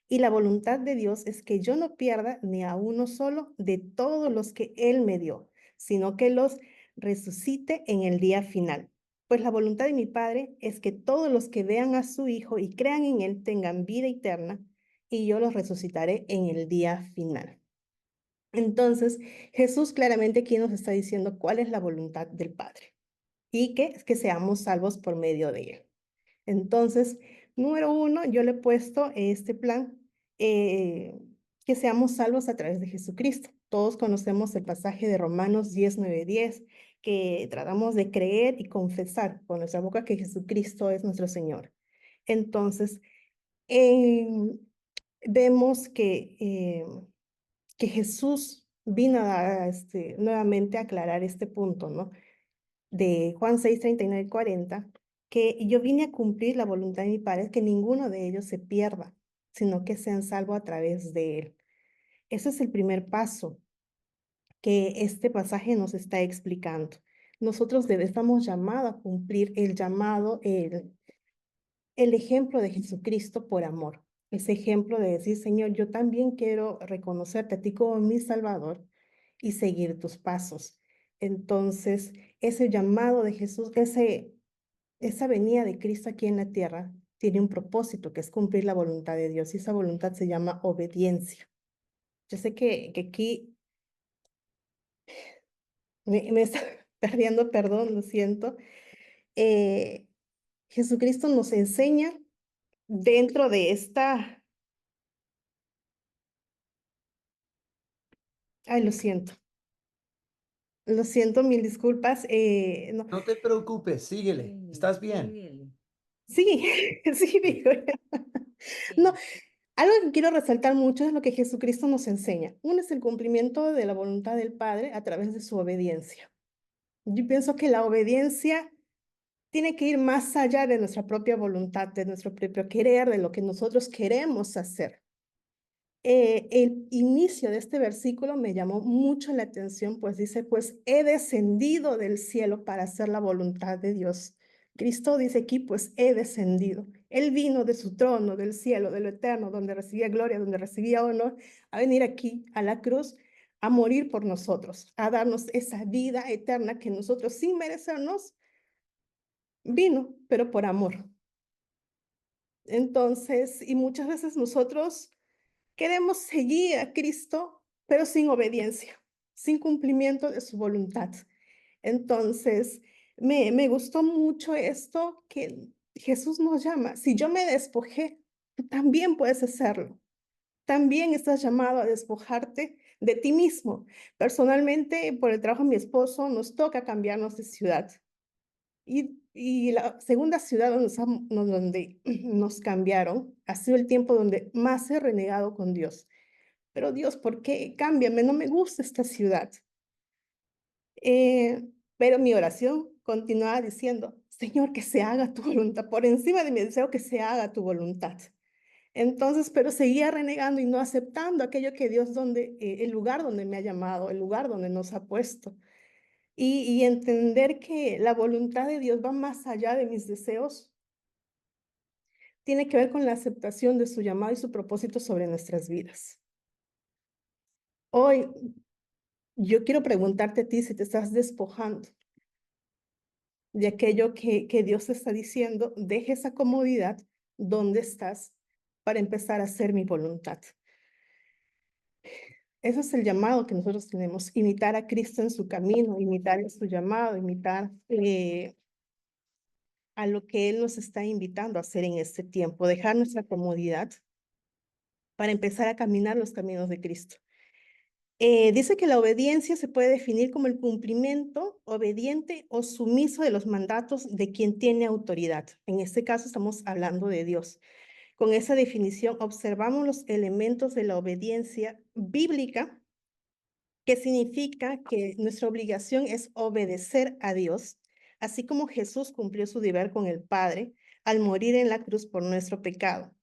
[SPEAKER 6] Y la voluntad de Dios es que yo no pierda ni a uno solo de todos los que Él me dio, sino que los resucite en el día final. Pues la voluntad de mi Padre es que todos los que vean a su Hijo y crean en Él tengan vida eterna, y yo los resucitaré en el día final. Entonces, Jesús claramente aquí nos está diciendo cuál es la voluntad del Padre y que es que seamos salvos por medio de Él. Entonces, número uno, yo le he puesto este plan, que seamos salvos a través de Jesucristo. Todos conocemos el pasaje de Romanos 10, 9, 10, que tratamos de creer y confesar con nuestra boca que Jesucristo es nuestro Señor. Entonces, eh, vemos que Jesús vino nuevamente a aclarar este punto, ¿no? De Juan 6, 39 y 40, que yo vine a cumplir la voluntad de mi Padre, que ninguno de ellos se pierda, sino que sean salvos a través de Él. Ese es el primer paso que este pasaje nos está explicando. Nosotros estamos llamados a cumplir el llamado, el ejemplo de Jesucristo por amor. Ese ejemplo de decir, Señor, yo también quiero reconocerte a ti como mi Salvador y seguir tus pasos. Entonces, ese llamado de Jesús, esa venida de Cristo aquí en la tierra, tiene un propósito que es cumplir la voluntad de Dios y esa voluntad se llama obediencia. Yo sé que aquí me está perdiendo, perdón, lo siento. Eh, Jesucristo nos enseña dentro de ay, lo siento, mil disculpas. No,
[SPEAKER 2] No te preocupes, síguele. ¿Estás bien?
[SPEAKER 4] Síguele.
[SPEAKER 6] sí, sí, digo. No, algo que quiero resaltar mucho es lo que Jesucristo nos enseña. Uno es el cumplimiento de la voluntad del Padre a través de su obediencia. Yo pienso que la obediencia tiene que ir más allá de nuestra propia voluntad, de nuestro propio querer, de lo que nosotros queremos hacer. El inicio de este versículo me llamó mucho la atención, pues dice, pues he descendido del cielo para hacer la voluntad de Dios, Cristo dice aquí, pues he descendido. Él vino de su trono, del cielo, de lo eterno, donde recibía gloria, donde recibía honor, a venir aquí a la cruz, a morir por nosotros, a darnos esa vida eterna que nosotros sin merecernos vino, pero por amor. Entonces, y muchas veces nosotros queremos seguir a Cristo, pero sin obediencia, sin cumplimiento de su voluntad. Entonces, me gustó mucho esto que Jesús nos llama. Si yo me despojé, tú también puedes hacerlo. También estás llamado a despojarte de ti mismo. Personalmente, por el trabajo de mi esposo, nos toca cambiarnos de ciudad. Y la segunda ciudad donde nos cambiaron ha sido el tiempo donde más he renegado con Dios. Pero Dios, ¿por qué? Cámbiame, no me gusta esta ciudad. Pero mi oración continuaba diciendo, Señor, que se haga tu voluntad, por encima de mi deseo que se haga tu voluntad. Entonces, pero seguía renegando y no aceptando aquello que Dios, el lugar donde me ha llamado, el lugar donde nos ha puesto. Y entender que la voluntad de Dios va más allá de mis deseos, tiene que ver con la aceptación de su llamado y su propósito sobre nuestras vidas. Hoy, yo quiero preguntarte a ti si te estás despojando de aquello que Dios te está diciendo, deje esa comodidad donde estás para empezar a hacer mi voluntad. Ese es el llamado que nosotros tenemos, imitar a Cristo en su camino, imitar en su llamado, imitar a lo que Él nos está invitando a hacer en este tiempo, dejar nuestra comodidad para empezar a caminar los caminos de Cristo. Dice que la obediencia se puede definir como el cumplimiento obediente o sumiso de los mandatos de quien tiene autoridad. En este caso estamos hablando de Dios. Con esa definición observamos los elementos de la obediencia bíblica, que significa que nuestra obligación es obedecer a Dios, así como Jesús cumplió su deber con el Padre al morir en la cruz por nuestro pecado.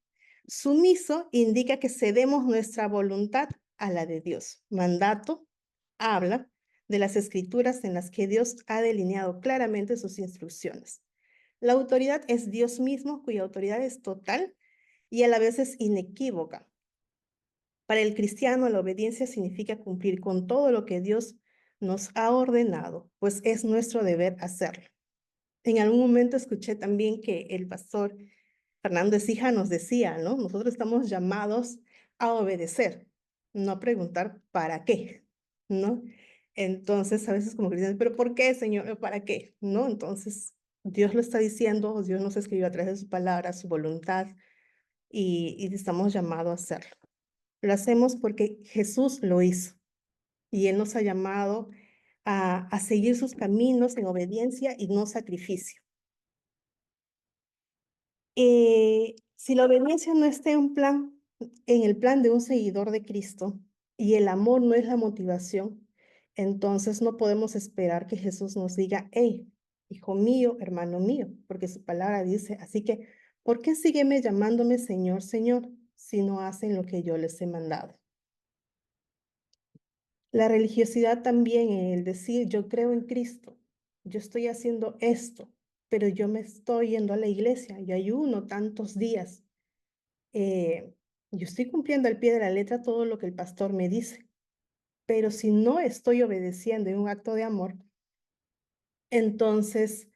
[SPEAKER 6] Sumiso indica que cedemos nuestra voluntad a la de Dios. Mandato habla de las escrituras en las que Dios ha delineado claramente sus instrucciones. La autoridad es Dios mismo, cuya autoridad es total y a la vez es inequívoca. Para el cristiano, la obediencia significa cumplir con todo lo que Dios nos ha ordenado, pues es nuestro deber hacerlo. En algún momento escuché también que el pastor Fernando Ecija nos decía, ¿no? Nosotros estamos llamados a obedecer, no a preguntar para qué, ¿no? Entonces, a veces como cristianos, ¿pero por qué, Señor? ¿Para qué? ¿No? Entonces, Dios lo está diciendo, Dios nos escribió a través de su palabra, su voluntad, y estamos llamados a hacerlo. Lo hacemos porque Jesús lo hizo, y Él nos ha llamado a seguir sus caminos en obediencia y no sacrificio. Si la obediencia no está en el plan de un seguidor de Cristo y el amor no es la motivación, entonces no podemos esperar que Jesús nos diga, hey, hijo mío, hermano mío, porque su palabra dice, así que, ¿por qué sígueme llamándome Señor, Señor, si no hacen lo que yo les he mandado? La religiosidad también, el decir, yo creo en Cristo, yo estoy haciendo esto, pero yo me estoy yendo a la iglesia, yo ayuno tantos días. Yo estoy cumpliendo al pie de la letra todo lo que el pastor me dice, pero si no estoy obedeciendo en un acto de amor, entonces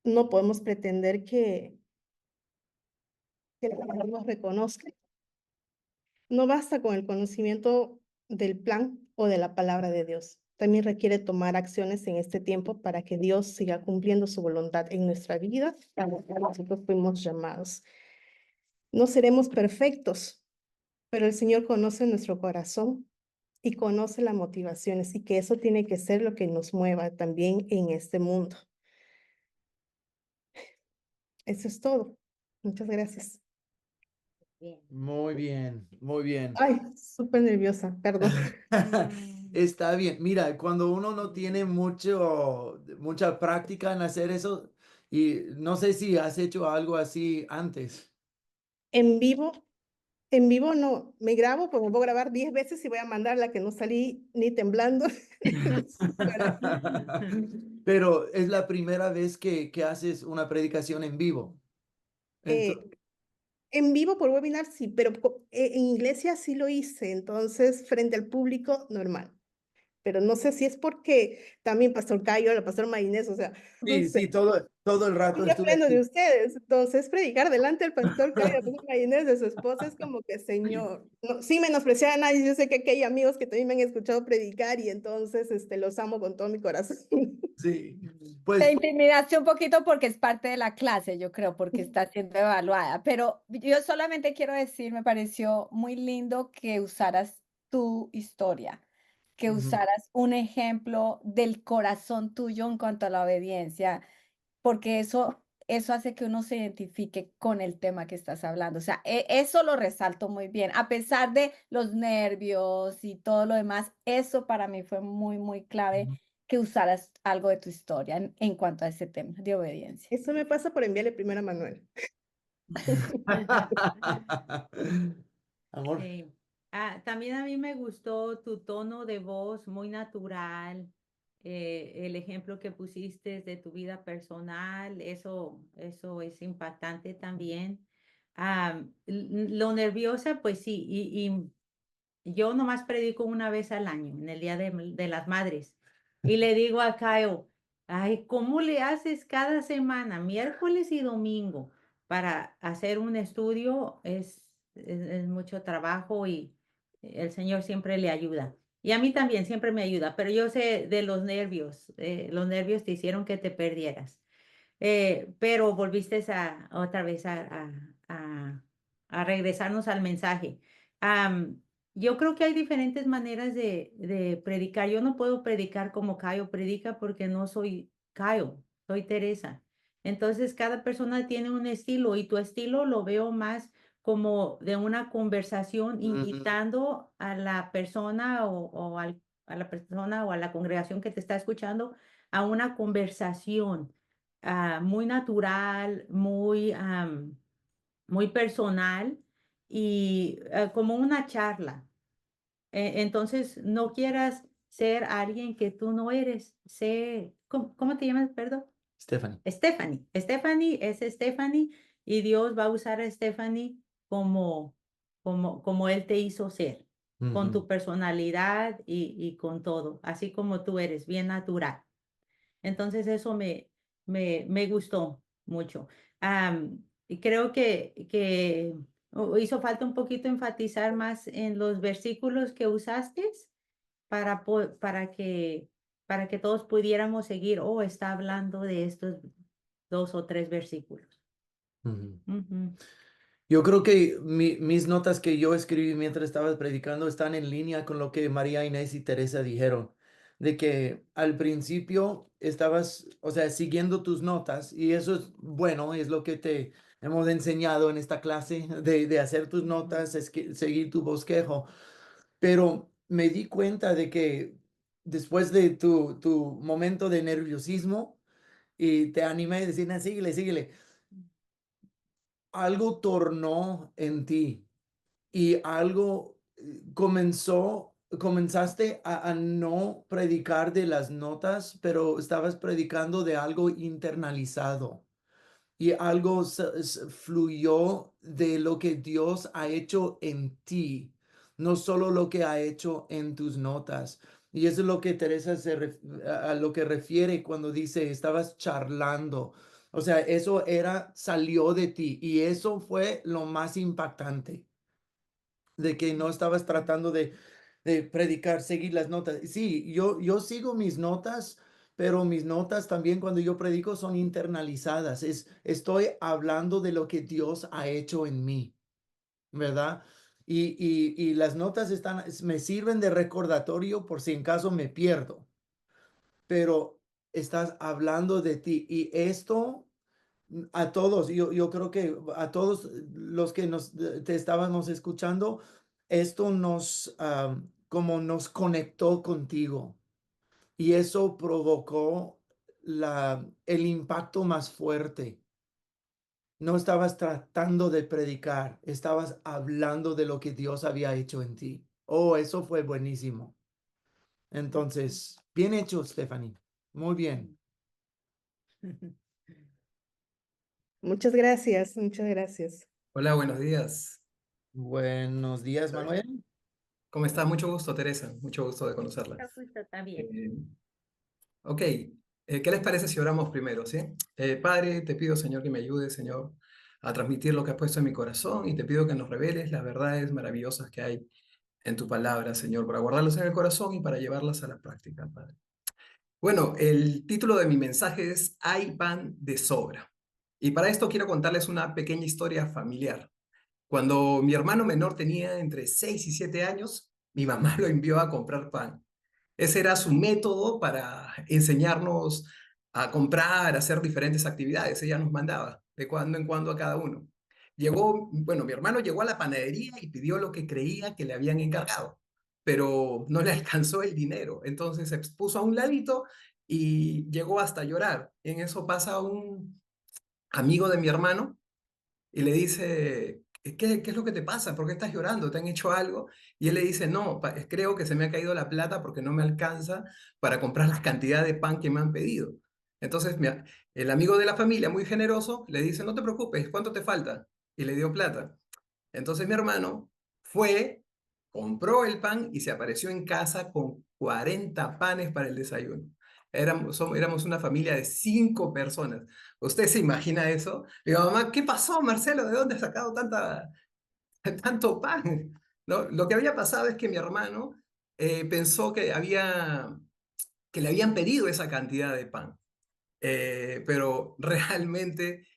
[SPEAKER 6] no podemos pretender que el Señor nos reconozca. No basta con el conocimiento del plan o de la palabra de Dios. También requiere tomar acciones en este tiempo para que Dios siga cumpliendo su voluntad en nuestra vida, a lo que nosotros fuimos llamados. No seremos perfectos, pero el Señor conoce nuestro corazón y conoce las motivaciones, y que eso tiene que ser lo que nos mueva también en este mundo. Eso es todo. Muchas gracias.
[SPEAKER 4] Bien.
[SPEAKER 2] Muy bien, muy bien.
[SPEAKER 6] Ay, súper nerviosa, perdón.
[SPEAKER 2] Está bien. Mira, cuando uno no tiene mucha práctica en hacer eso, y no sé si has hecho algo así antes.
[SPEAKER 6] En vivo, En vivo no, me grabo, pues me puedo grabar 10 veces y voy a mandar la que no salí ni temblando. Para-
[SPEAKER 2] Pero es la primera vez que haces una predicación en vivo. Ento-
[SPEAKER 6] eh, en vivo por webinar sí, pero en iglesia sí lo hice, entonces frente al público normal. Pero no sé si es porque también Pastor Cayo, la Pastor Maynés, o sea, no
[SPEAKER 2] sí,
[SPEAKER 6] sé.
[SPEAKER 2] sí, todo el rato
[SPEAKER 6] Siempre
[SPEAKER 2] estuve
[SPEAKER 6] aprendo de
[SPEAKER 2] aquí.
[SPEAKER 6] ustedes. Entonces, predicar delante del pastor Cayo, la Pastor Maynés, de su esposa, es como que, Señor, no, sin menospreciar a nadie, yo sé que aquí hay amigos que también me han escuchado predicar y entonces los amo con todo mi corazón.
[SPEAKER 2] Sí,
[SPEAKER 1] Te
[SPEAKER 2] pues
[SPEAKER 1] intimidaste un poquito porque es parte de la clase, yo creo, porque está siendo evaluada, pero yo solamente quiero decir, me pareció muy lindo que usaras tu historia, que
[SPEAKER 2] ujú.
[SPEAKER 1] usaras un ejemplo del corazón tuyo en cuanto a la obediencia, porque eso hace que uno se identifique con el tema que estás hablando. O sea, eso lo resalto muy bien. A pesar de los nervios y todo lo demás, eso para mí fue muy, muy clave que usaras algo de tu historia en cuanto a ese tema de obediencia.
[SPEAKER 6] Eso me pasa por enviarle primero a Manuel.
[SPEAKER 2] Amor.
[SPEAKER 4] Sí. También a mí me gustó tu tono de voz muy natural, el ejemplo que pusiste de tu vida personal, eso es impactante también. Lo nerviosa, pues sí, y yo nomás predico una vez al año, en el Día de las Madres, y le digo a Kyle, ay, ¿cómo le haces cada semana, miércoles y domingo, para hacer un estudio? Es mucho trabajo y el Señor siempre le ayuda. Y a mí también siempre me ayuda, pero yo sé de los nervios te hicieron que te perdieras. Pero volviste otra vez a regresarnos al mensaje. Am, yo creo que hay diferentes maneras de predicar. Yo no puedo predicar como Cayo predica porque no soy Cayo, soy Teresa. Entonces, cada persona tiene un estilo y tu estilo lo veo más como de una conversación
[SPEAKER 2] Ujú.
[SPEAKER 4] invitando a la persona a la persona o a la congregación que te está escuchando a una conversación muy natural, muy personal y como una charla. Entonces, no quieras ser alguien que tú no eres. ¿Cómo te llamas, perdón?
[SPEAKER 2] Stephanie.
[SPEAKER 4] Stephanie. Stephanie es Stephanie y Dios va a usar a Stephanie como Él te hizo ser, con
[SPEAKER 2] Ujú.
[SPEAKER 4] tu personalidad y con todo, así como tú eres, bien natural. Entonces eso me gustó mucho. Y creo que hizo falta un poquito enfatizar más en los versículos que usaste para que todos pudiéramos seguir, está hablando de estos 2 o 3 versículos.
[SPEAKER 2] Ujú.
[SPEAKER 4] Ujú.
[SPEAKER 2] Yo creo que mis notas que yo escribí mientras estabas predicando están en línea con lo que María Inés y Teresa dijeron, de que al principio estabas, o sea, siguiendo tus notas y eso es bueno, es lo que te hemos enseñado en esta clase, de hacer tus notas, seguir tu bosquejo, pero me di cuenta de que después de tu momento de nerviosismo y te animé a decir, "Ah, síguele, síguele", algo tornó en ti y algo comenzaste a no predicar de las notas, pero estabas predicando de algo internalizado y algo fluyó de lo que Dios ha hecho en ti, no solo lo que ha hecho en tus notas. Y eso es lo que Teresa a lo que refiere cuando dice estabas charlando. O sea, eso salió de ti y eso fue lo más impactante, de que no estabas tratando de predicar, seguir las notas. Sí, yo sigo mis notas, pero mis notas también cuando yo predico son internalizadas. Estoy hablando de lo que Dios ha hecho en mí, ¿verdad? Y las notas me sirven de recordatorio por si en caso me pierdo, pero estás hablando de ti y esto a todos, yo creo que a todos los que te estábamos escuchando, esto como nos conectó contigo y eso provocó el impacto más fuerte. No estabas tratando de predicar, estabas hablando de lo que Dios había hecho en ti. Oh, eso fue buenísimo. Entonces, bien hecho, Stephanie. Muy bien.
[SPEAKER 6] Muchas gracias, muchas gracias.
[SPEAKER 7] Hola, buenos días.
[SPEAKER 2] Buenos días, Manuel.
[SPEAKER 7] ¿Cómo está? Mucho gusto, Teresa. Mucho gusto de conocerla.
[SPEAKER 4] Justo también.
[SPEAKER 7] Ok, ¿qué les parece si oramos primero, sí? Padre, te pido, Señor, que me ayudes, Señor, a transmitir lo que has puesto en mi corazón y te pido que nos reveles las verdades maravillosas que hay en tu palabra, Señor, para guardarlas en el corazón y para llevarlas a la práctica, Padre. Bueno, el título de mi mensaje es Hay pan de sobra. Y para esto quiero contarles una pequeña historia familiar. Cuando mi hermano menor tenía entre 6 y 7 años, mi mamá lo envió a comprar pan. Ese era su método para enseñarnos a comprar, a hacer diferentes actividades. Ella nos mandaba de cuando en cuando a cada uno. Mi hermano llegó a la panadería y pidió lo que creía que le habían encargado, pero no le alcanzó el dinero. Entonces se puso a un ladito y llegó hasta llorar. En eso pasa un amigo de mi hermano y le dice, ¿qué es lo que te pasa? ¿Por qué estás llorando? ¿Te han hecho algo? Y él le dice, no, creo que se me ha caído la plata porque no me alcanza para comprar la cantidad de pan que me han pedido. Entonces, el amigo de la familia, muy generoso, le dice, no te preocupes, ¿cuánto te falta? Y le dio plata. Entonces mi hermano fue, compró el pan y se apareció en casa con 40 panes para el desayuno. Éramos una familia de 5 personas. ¿Usted se imagina eso? Le digo, mamá, ¿qué pasó, Marcelo? ¿De dónde has sacado tanto pan? ¿No? Lo que había pasado es que mi hermano pensó que le habían pedido esa cantidad de pan. Pero realmente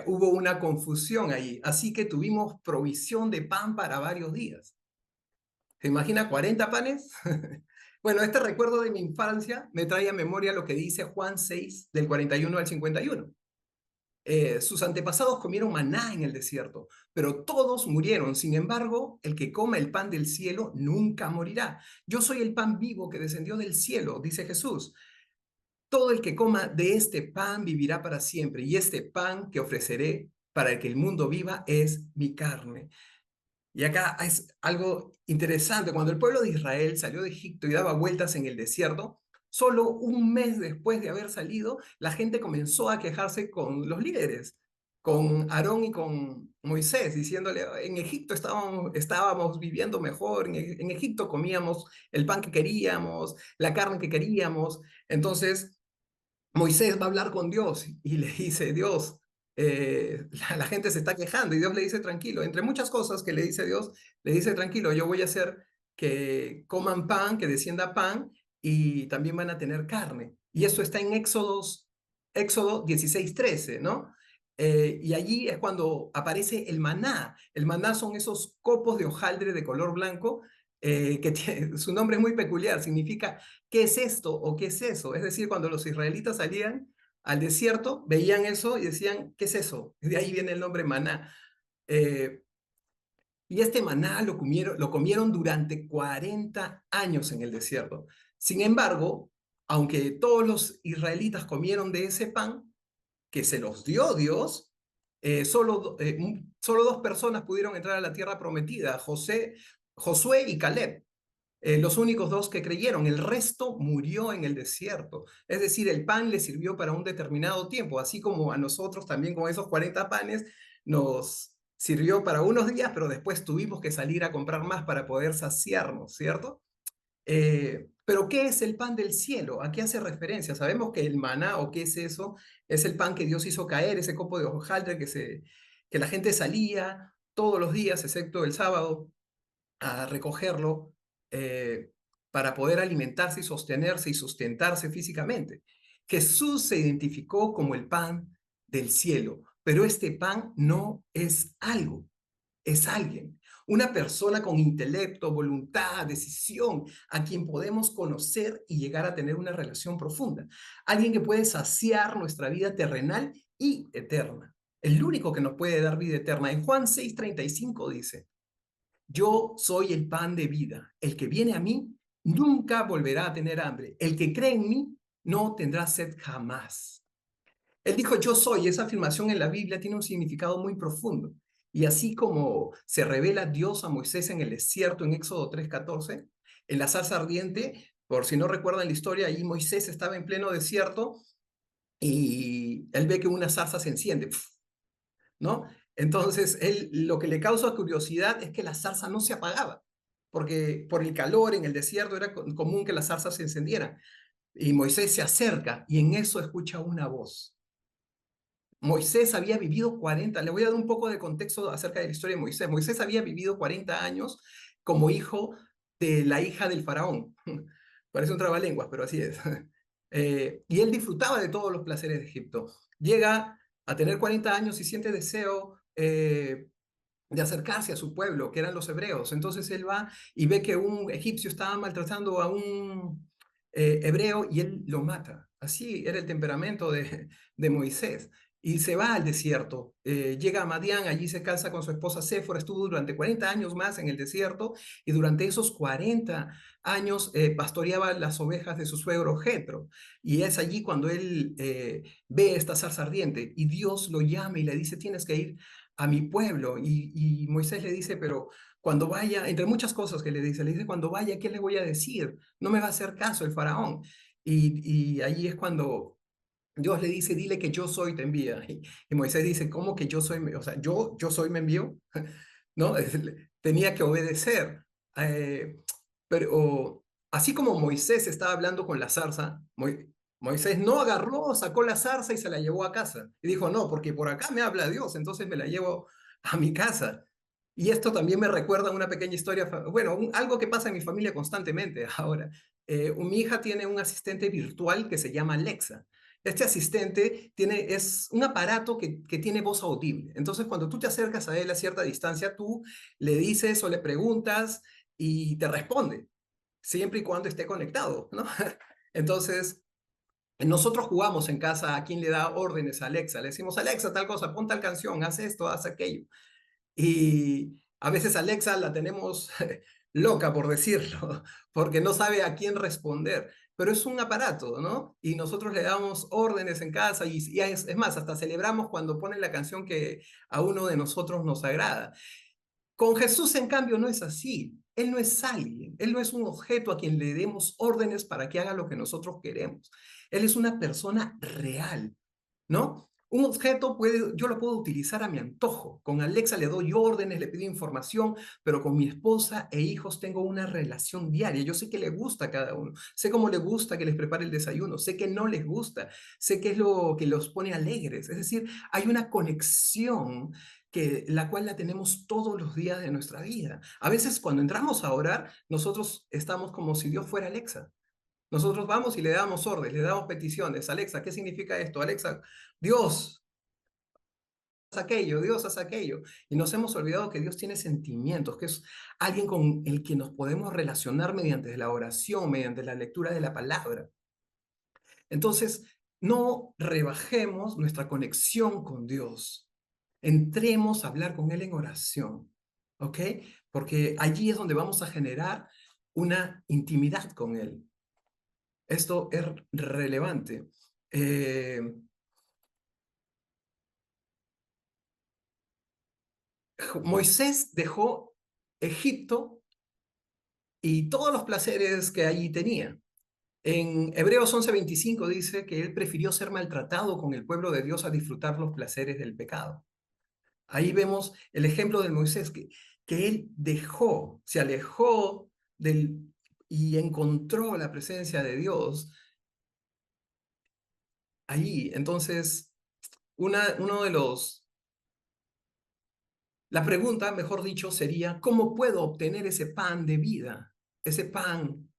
[SPEAKER 7] hubo una confusión ahí, así que tuvimos provisión de pan para varios días. ¿Se imagina 40 panes? Bueno, este recuerdo de mi infancia me trae a memoria lo que dice Juan 6, del 41 al 51. Sus antepasados comieron maná en el desierto, pero todos murieron. Sin embargo, el que coma el pan del cielo nunca morirá. Yo soy el pan vivo que descendió del cielo, dice Jesús. Todo el que coma de este pan vivirá para siempre, y este pan que ofreceré para que el mundo viva es mi carne. Y acá es algo interesante. Cuando el pueblo de Israel salió de Egipto y daba vueltas en el desierto, solo un mes después de haber salido, la gente comenzó a quejarse con los líderes, con Aarón y con Moisés, diciéndole, en Egipto estábamos viviendo mejor, en Egipto comíamos el pan que queríamos, la carne que queríamos. Entonces, Moisés va a hablar con Dios y le dice, Dios, la gente se está quejando y Dios le dice, tranquilo, entre muchas cosas que le dice Dios, le dice, tranquilo, yo voy a hacer que coman pan, que descienda pan y también van a tener carne. Y eso está en Éxodo 16:13, ¿no? Y allí es cuando aparece el maná. El maná son esos copos de hojaldre de color blanco su nombre es muy peculiar, significa ¿qué es esto o qué es eso? Es decir, cuando los israelitas salían al desierto, veían eso y decían, ¿qué es eso? De ahí viene el nombre maná. Eh, y este maná lo comieron durante 40 años en el desierto. Sin embargo, aunque todos los israelitas comieron de ese pan que se los dio Dios, solo 2 personas pudieron entrar a la tierra prometida, Josué y Caleb. Los únicos 2 que creyeron, el resto murió en el desierto. Es decir, el pan les sirvió para un determinado tiempo, así como a nosotros también con esos 40 panes nos sirvió para unos días, pero después tuvimos que salir a comprar más para poder saciarnos, ¿cierto? Pero ¿qué es el pan del cielo? ¿A qué hace referencia? Sabemos que el maná, o qué es eso, es el pan que Dios hizo caer, ese copo de hojaldre que la gente salía todos los días, excepto el sábado, a recogerlo eh, para poder alimentarse y sostenerse y sustentarse físicamente. Jesús se identificó como el pan del cielo, pero este pan no es algo, es alguien, una persona con intelecto, voluntad, decisión, a quien podemos conocer y llegar a tener una relación profunda. Alguien que puede saciar nuestra vida terrenal y eterna. El único que nos puede dar vida eterna. En Juan 6:35 dice, yo soy el pan de vida. El que viene a mí nunca volverá a tener hambre. El que cree en mí no tendrá sed jamás. Él dijo, yo soy. Esa afirmación en la Biblia tiene un significado muy profundo. Y así como se revela Dios a Moisés en el desierto en Éxodo 3:14, en la zarza ardiente, por si no recuerdan la historia, ahí Moisés estaba en pleno desierto y él ve que una zarza se enciende, ¿no? Entonces, él lo que le causa curiosidad es que la zarza no se apagaba, porque por el calor en el desierto era común que las zarzas se encendieran. Y Moisés se acerca y en eso escucha una voz. Moisés había vivido 40, le voy a dar un poco de contexto acerca de la historia de Moisés. Moisés había vivido 40 años como hijo de la hija del faraón. Parece un trabalenguas, pero así es. Y él disfrutaba de todos los placeres de Egipto. Llega a tener 40 años y siente deseo de acercarse a su pueblo, que eran los hebreos. Entonces él va y ve que un egipcio estaba maltratando a un hebreo y él lo mata. Así era el temperamento de Moisés. Y se va al desierto, llega a Madián, allí se casa con su esposa Séfora, estuvo durante 40 años más en el desierto y durante esos 40 años pastoreaba las ovejas de su suegro Jetro. Y es allí cuando él ve esta zarza ardiente y Dios lo llama y le dice, tienes que ir a mi pueblo. Y Moisés le dice, pero cuando vaya, entre muchas cosas que le dice, cuando vaya, ¿qué le voy a decir? No me va a hacer caso el faraón. Y allí es cuando Dios le dice, dile que yo soy, te envía. Y Moisés dice, ¿cómo que yo soy? O sea, yo soy, me envió. ¿No? Tenía que obedecer. Pero así como Moisés estaba hablando con la zarza, Moisés no agarró, sacó la zarza y se la llevó a casa. Y dijo, no, porque por acá me habla Dios, entonces me la llevo a mi casa. Y esto también me recuerda una pequeña historia, bueno, algo que pasa en mi familia constantemente ahora. Mi hija tiene un asistente virtual que se llama Alexa. Este asistente es un aparato que tiene voz audible. Entonces, cuando tú te acercas a él a cierta distancia, tú le dices o le preguntas y te responde, siempre y cuando esté conectado, ¿no? Entonces, nosotros jugamos en casa a quien le da órdenes a Alexa. Le decimos, Alexa, tal cosa, pon tal canción, haz esto, haz aquello. Y a veces Alexa la tenemos loca, por decirlo, porque no sabe a quién responder, pero es un aparato, ¿no? Y nosotros le damos órdenes en casa y es más, hasta celebramos cuando pone la canción que a uno de nosotros nos agrada. Con Jesús, en cambio, no es así. Él no es alguien, Él no es un objeto a quien le demos órdenes para que haga lo que nosotros queremos. Él es una persona real, ¿no? Un objeto yo lo puedo utilizar a mi antojo. Con Alexa le doy órdenes, le pido información, pero con mi esposa e hijos tengo una relación diaria. Yo sé que le gusta a cada uno, sé cómo le gusta que les prepare el desayuno, sé que no les gusta, sé qué es lo que los pone alegres. Es decir, hay una conexión la cual la tenemos todos los días de nuestra vida. A veces cuando entramos a orar, nosotros estamos como si Dios fuera Alexa. Nosotros vamos y le damos órdenes, le damos peticiones. Alexa, ¿qué significa esto? Alexa, Dios, haz aquello, Dios, haz aquello. Y nos hemos olvidado que Dios tiene sentimientos, que es alguien con el que nos podemos relacionar mediante la oración, mediante la lectura de la palabra. Entonces, no rebajemos nuestra conexión con Dios. Entremos a hablar con Él en oración, ¿ok? Porque allí es donde vamos a generar una intimidad con Él. Esto es relevante. Moisés dejó Egipto y todos los placeres que allí tenía. En Hebreos 11:25 dice que él prefirió ser maltratado con el pueblo de Dios a disfrutar los placeres del pecado. Ahí vemos el ejemplo de Moisés, que él se alejó y encontró la presencia de Dios allí. Entonces, la pregunta, mejor dicho, sería, ¿cómo puedo obtener ese pan de vida? Ese pan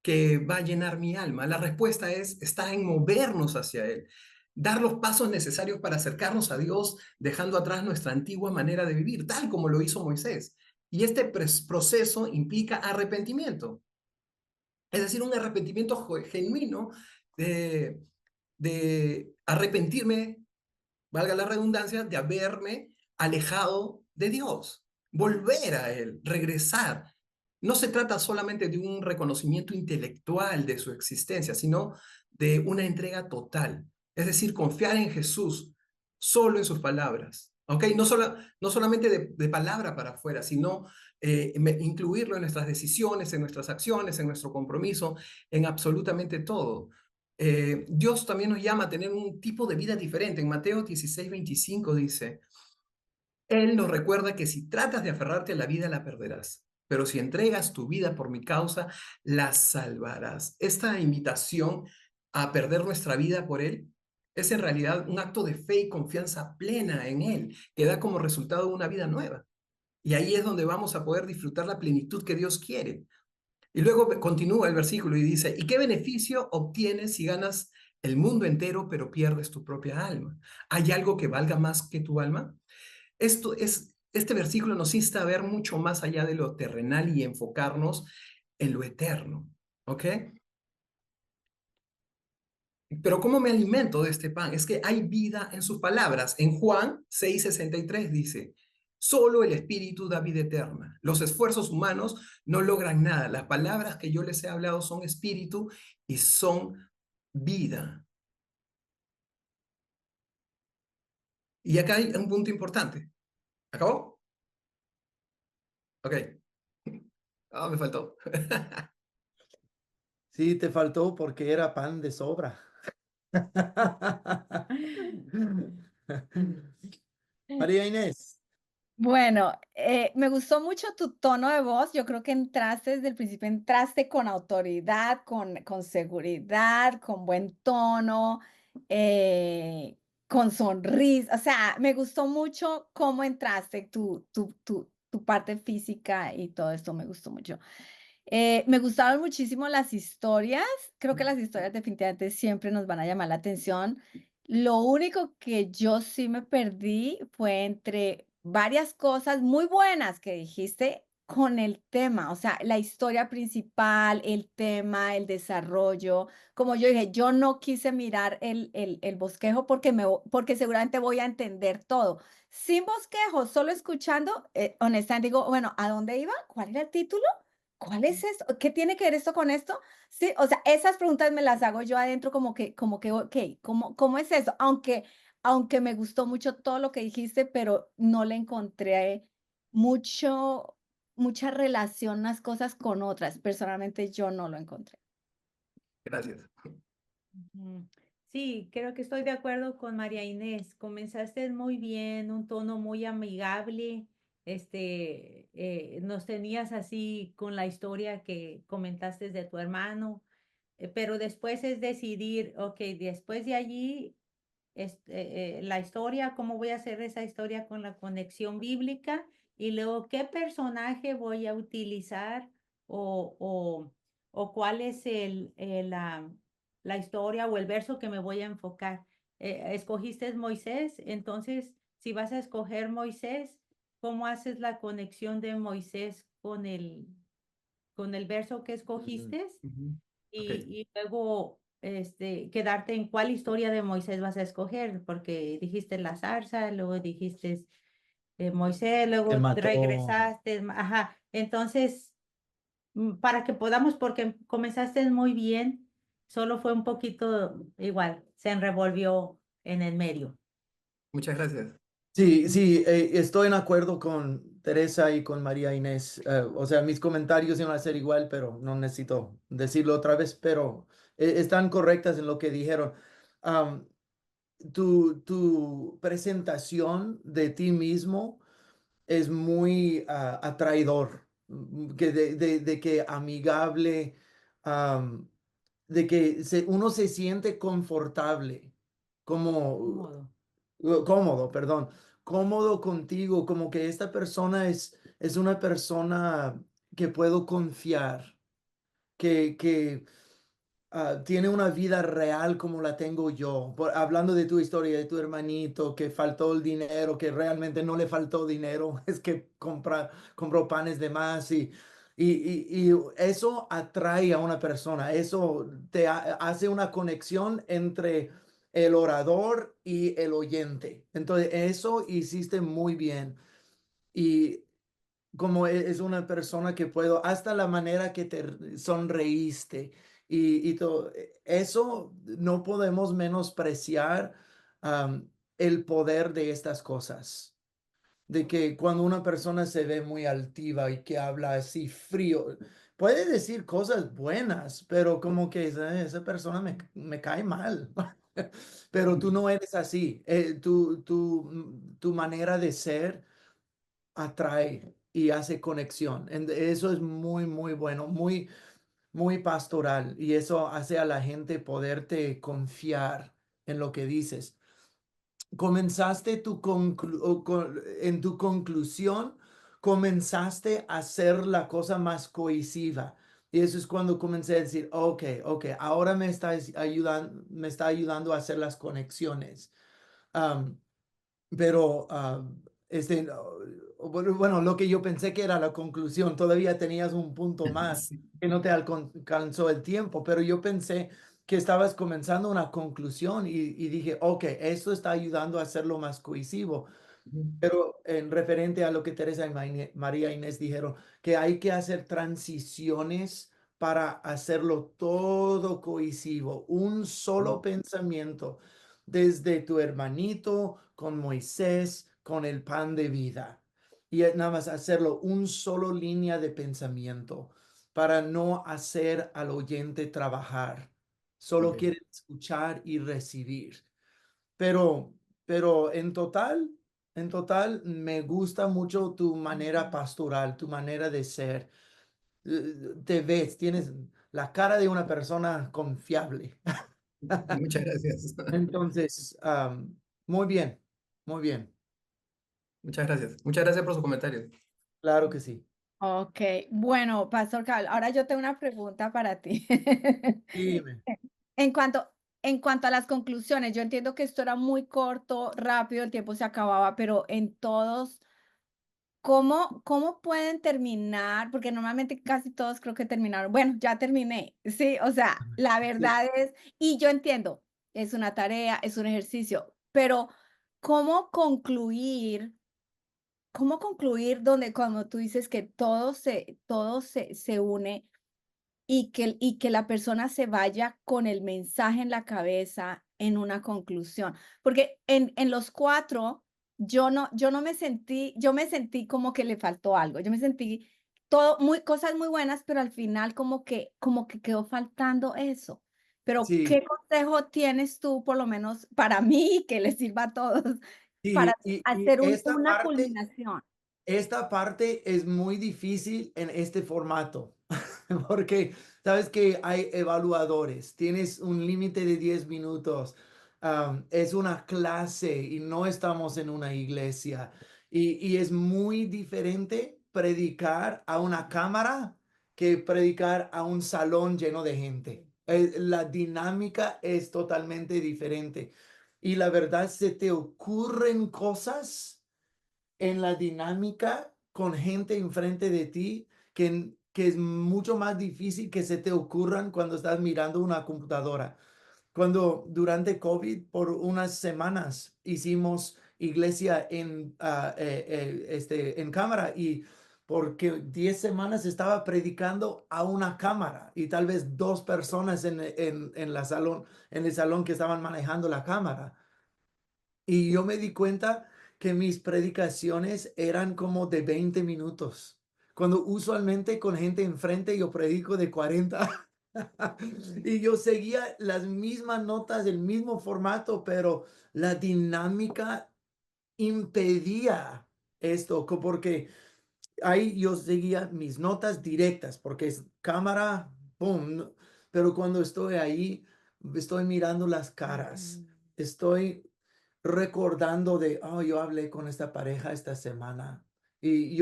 [SPEAKER 7] que va a llenar mi alma. La respuesta está en movernos hacia Él, dar los pasos necesarios para acercarnos a Dios, dejando atrás nuestra antigua manera de vivir, tal como lo hizo Moisés. Y este proceso implica arrepentimiento, es decir, un arrepentimiento genuino de arrepentirme, valga la redundancia, de haberme alejado de Dios, volver a Él, regresar. No se trata solamente de un reconocimiento intelectual de su existencia, sino de una entrega total. Es decir, confiar en Jesús, solo en sus palabras. ¿Ok? No solamente de palabra para afuera, sino incluirlo en nuestras decisiones, en nuestras acciones, en nuestro compromiso, en absolutamente todo. Dios también nos llama a tener un tipo de vida diferente. En Mateo 16:25 dice, Él nos recuerda que si tratas de aferrarte a la vida, la perderás. Pero si entregas tu vida por mi causa, la salvarás. Esta invitación a perder nuestra vida por Él es en realidad un acto de fe y confianza plena en Él, que da como resultado una vida nueva. Y ahí es donde vamos a poder disfrutar la plenitud que Dios quiere. Y luego continúa el versículo y dice, ¿y qué beneficio obtienes si ganas el mundo entero pero pierdes tu propia alma? ¿Hay algo que valga más que tu alma? Este versículo nos insta a ver mucho más allá de lo terrenal y enfocarnos en lo eterno, ¿ok? Pero ¿cómo me alimento de este pan? Es que hay vida en sus palabras. En Juan 6:63 dice, solo el Espíritu da vida eterna. Los esfuerzos humanos no logran nada. Las palabras que yo les he hablado son espíritu y son vida. Y acá hay un punto importante. ¿Acabó? Ok. Ah, me faltó.
[SPEAKER 2] Sí, te faltó porque era pan de sobra. María Inés.
[SPEAKER 1] Bueno, me gustó mucho tu tono de voz. Yo creo que entraste desde el principio, entraste con autoridad, con seguridad, con buen tono, con sonrisa. O sea, me gustó mucho cómo entraste, tu parte física y todo esto me gustó mucho. Me gustaron muchísimo las historias. Creo que las historias definitivamente siempre nos van a llamar la atención. Lo único que yo sí me perdí fue entre varias cosas muy buenas que dijiste con el tema, o sea, la historia principal, el tema, el desarrollo. Como yo dije, yo no quise mirar el bosquejo porque, porque seguramente voy a entender todo. Sin bosquejo, solo escuchando, honestamente digo, bueno, ¿a dónde iba? ¿Cuál era el título? ¿Cuál es esto? ¿Qué tiene que ver esto con esto? Sí, o sea, esas preguntas me las hago yo adentro como que, okey, ¿cómo es eso? Aunque me gustó mucho todo lo que dijiste, pero no le encontré mucho mucha relación unas cosas con otras. Personalmente, yo no lo encontré.
[SPEAKER 7] Gracias.
[SPEAKER 4] Ujú. Sí, creo que estoy de acuerdo con María Inés. Comenzaste muy bien, un tono muy amigable. Nos tenías así con la historia que comentaste de tu hermano, pero después es decidir, ok, después de allí, la historia, cómo voy a hacer esa historia con la conexión bíblica y luego qué personaje voy a utilizar o, o, o cuál es la historia o el verso que me voy a enfocar. Escogiste Moisés, entonces si vas a escoger Moisés, ¿cómo haces la conexión de Moisés con el verso que
[SPEAKER 2] Ujú,
[SPEAKER 4] escogiste?
[SPEAKER 7] Ujú. Ok.
[SPEAKER 4] Y luego quedarte en cuál historia de Moisés vas a escoger, porque dijiste la zarza, luego dijiste Moisés,
[SPEAKER 2] que
[SPEAKER 4] luego
[SPEAKER 2] mató.
[SPEAKER 4] regresaste, ajá. Entonces, para que podamos, porque comenzaste muy bien, solo fue un poquito igual, se revolvió en el medio.
[SPEAKER 7] Muchas gracias.
[SPEAKER 2] Sí, sí, estoy en acuerdo con Teresa y con María Inés. O sea, mis comentarios iban a ser igual, pero no necesito decirlo otra vez, pero están correctas en lo que dijeron. Am, tu presentación de ti mismo es muy atraidor, de que amigable, am, de que uno se siente confortable, como
[SPEAKER 4] Cómodo.
[SPEAKER 2] cómodo, perdón, cómodo contigo, como que esta persona es una persona que puedo confiar, que tiene una vida real como la tengo yo. Hablando de tu historia, de tu hermanito, que faltó el dinero, que realmente no le faltó dinero, es que compró panes de más y eso atrae a una persona, eso hace una conexión entre el orador y el oyente. Entonces, eso hiciste muy bien. Y como es una persona que puedo, hasta la manera que te sonreíste, y todo eso no podemos menospreciar el poder de estas cosas. De que cuando una persona se ve muy altiva y que habla así frío, puede decir cosas buenas, pero como que esa persona me cae mal. Pero tú no eres así. Tu manera de ser atrae y hace conexión. Eso es muy, muy bueno, muy, muy pastoral. Y eso hace a la gente poderte confiar en lo que dices. Comenzaste en tu conclusión, comenzaste a hacer la cosa más cohesiva. Y eso es cuando comencé a decir, ok, ahora me está ayudando a hacer las conexiones. Am, pero bueno, lo que yo pensé que era la conclusión, todavía tenías un punto más
[SPEAKER 7] Sí.
[SPEAKER 2] que no te alcanzó el tiempo, pero yo pensé que estabas comenzando una conclusión y dije, ok, esto está ayudando a hacerlo más cohesivo.
[SPEAKER 7] Ujú.
[SPEAKER 2] Pero en referente a lo que Teresa y María Inés dijeron, que hay que hacer transiciones para hacerlo todo cohesivo, un solo pensamiento, desde tu hermanito con Moisés, con el pan de vida. Y nada más hacerlo un solo línea de pensamiento para no hacer al oyente trabajar. Solo
[SPEAKER 7] Ok.
[SPEAKER 2] quieren escuchar y recibir. Pero, pero en total, me gusta mucho tu manera pastoral, tu manera de ser. Te ves, tienes la cara de una persona confiable.
[SPEAKER 7] Muchas gracias.
[SPEAKER 2] Entonces, muy bien, muy bien.
[SPEAKER 7] Muchas gracias. Muchas gracias por su comentario.
[SPEAKER 2] Claro que sí.
[SPEAKER 1] Ok, bueno, Pastor Carlos, ahora yo tengo una pregunta para ti.
[SPEAKER 2] Dime.
[SPEAKER 1] En cuanto, en cuanto a las conclusiones, yo entiendo que esto era muy corto, rápido, el tiempo se acababa, pero en todos, ¿cómo pueden terminar? Porque normalmente casi todos creo que terminaron. Bueno, ya terminé, sí, o sea, la
[SPEAKER 2] Sí,
[SPEAKER 1] verdad es, y yo entiendo, es una tarea, es un ejercicio, pero ¿cómo concluir? ¿Cómo concluir donde cuando tú dices que todo se une y que la persona se vaya con el mensaje en la cabeza en una conclusión? Porque en los 4 yo no me sentí yo me sentí como que le faltó algo, yo me sentí todo muy cosas muy buenas, pero al final como que quedó faltando eso. Pero,
[SPEAKER 2] sí,
[SPEAKER 1] ¿qué consejo tienes tú, por lo menos para mí, que les sirva a todos, para
[SPEAKER 2] sí, y
[SPEAKER 1] hacer una culminación?
[SPEAKER 2] esta parte es muy difícil en este formato, porque sabes que hay evaluadores, tienes un límite de 10 minutos, es una clase y no estamos en una iglesia. Y es muy diferente predicar a una cámara que predicar a un salón lleno de gente. La dinámica es totalmente diferente. Y la verdad, se te ocurren cosas en la dinámica con gente enfrente de ti que es mucho más difícil que se te ocurran cuando estás mirando una computadora. Cuando durante COVID por unas semanas hicimos iglesia en cámara y porque 10 semanas estaba predicando a una cámara y tal vez dos personas en el salón que estaban manejando la cámara. Y yo me di cuenta que mis predicaciones eran como de 20 minutos, cuando usualmente con gente enfrente yo predico de 40. Y yo seguía las mismas notas, el mismo formato, pero la dinámica impedía esto, porque ahí yo seguía mis notas directas, porque es cámara, boom, pero cuando estoy ahí, estoy mirando las caras, estoy recordando de, oh, yo hablé con esta pareja esta semana y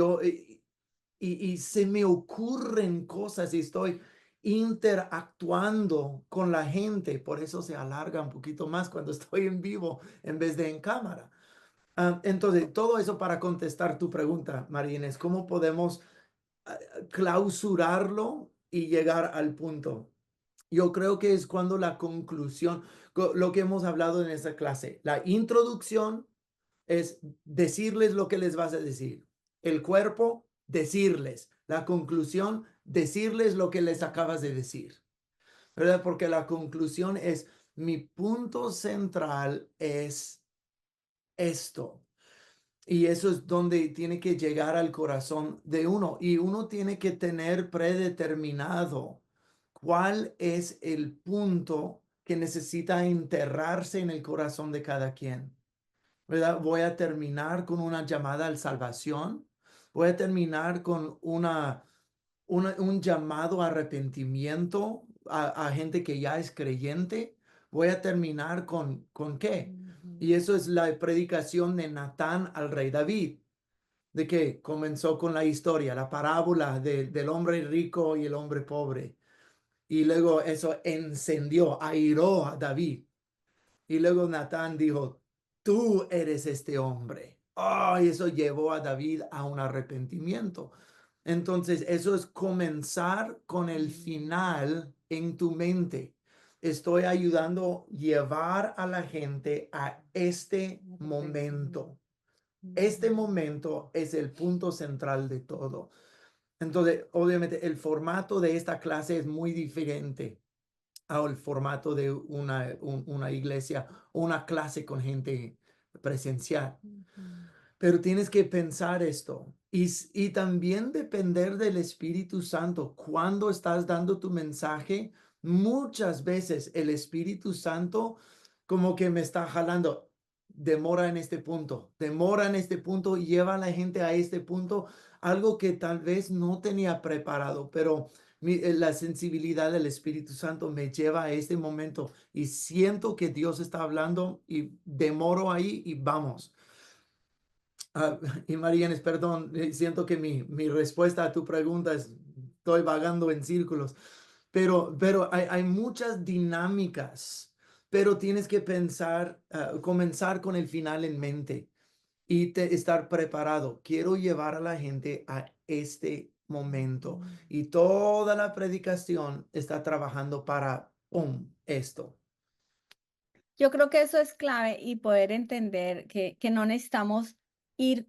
[SPEAKER 2] se me ocurren cosas y estoy interactuando con la gente, por eso se alarga un poquito más cuando estoy en vivo en vez de en cámara. Entonces, todo eso para contestar tu pregunta, Marínez, ¿cómo podemos clausurarlo y llegar al punto? Yo creo que es cuando la conclusión, lo que hemos hablado en esta clase, la introducción es decirles lo que les vas a decir. El cuerpo, decirles. La conclusión, decirles lo que les acabas de decir. ¿verdad? Porque la conclusión es, mi punto central es esto. Y eso es donde tiene que llegar al corazón de uno. Y uno tiene que tener predeterminado cuál es el punto que necesita enterrarse en el corazón de cada quien. ¿Verdad? Voy a terminar con una llamada a salvación. Voy a terminar con un llamado a arrepentimiento a gente que ya es creyente. Voy a terminar ¿con qué? Y eso es la predicación de Natán al rey David, de que comenzó con la historia, la parábola del hombre rico y el hombre pobre. Y luego eso encendió, airó a David. Y luego Natán dijo, tú eres este hombre. Oh, y eso llevó a David a un arrepentimiento. Entonces, eso es comenzar con el final en tu mente. Estoy ayudando a llevar a la gente a este momento. Este momento es el punto central de todo. Entonces, obviamente, el formato de esta clase es muy diferente al formato de una iglesia o una clase con gente presencial. Pero tienes que pensar esto y también depender del Espíritu Santo. Cuando estás dando tu mensaje, muchas veces el Espíritu Santo como que me está jalando. Demora en este punto, lleva a la gente a este punto, algo que tal vez no tenía preparado, pero la sensibilidad del Espíritu Santo me lleva a este momento y siento que Dios está hablando y demoro ahí y vamos. Y Marianes, perdón, siento que mi respuesta a tu pregunta es, estoy vagando en círculos, pero hay muchas dinámicas, pero tienes que pensar, comenzar con el final en mente y estar preparado. Quiero llevar a la gente a este momento y toda la predicación está trabajando para, esto.
[SPEAKER 1] Yo creo que eso es clave y poder entender que no necesitamos ir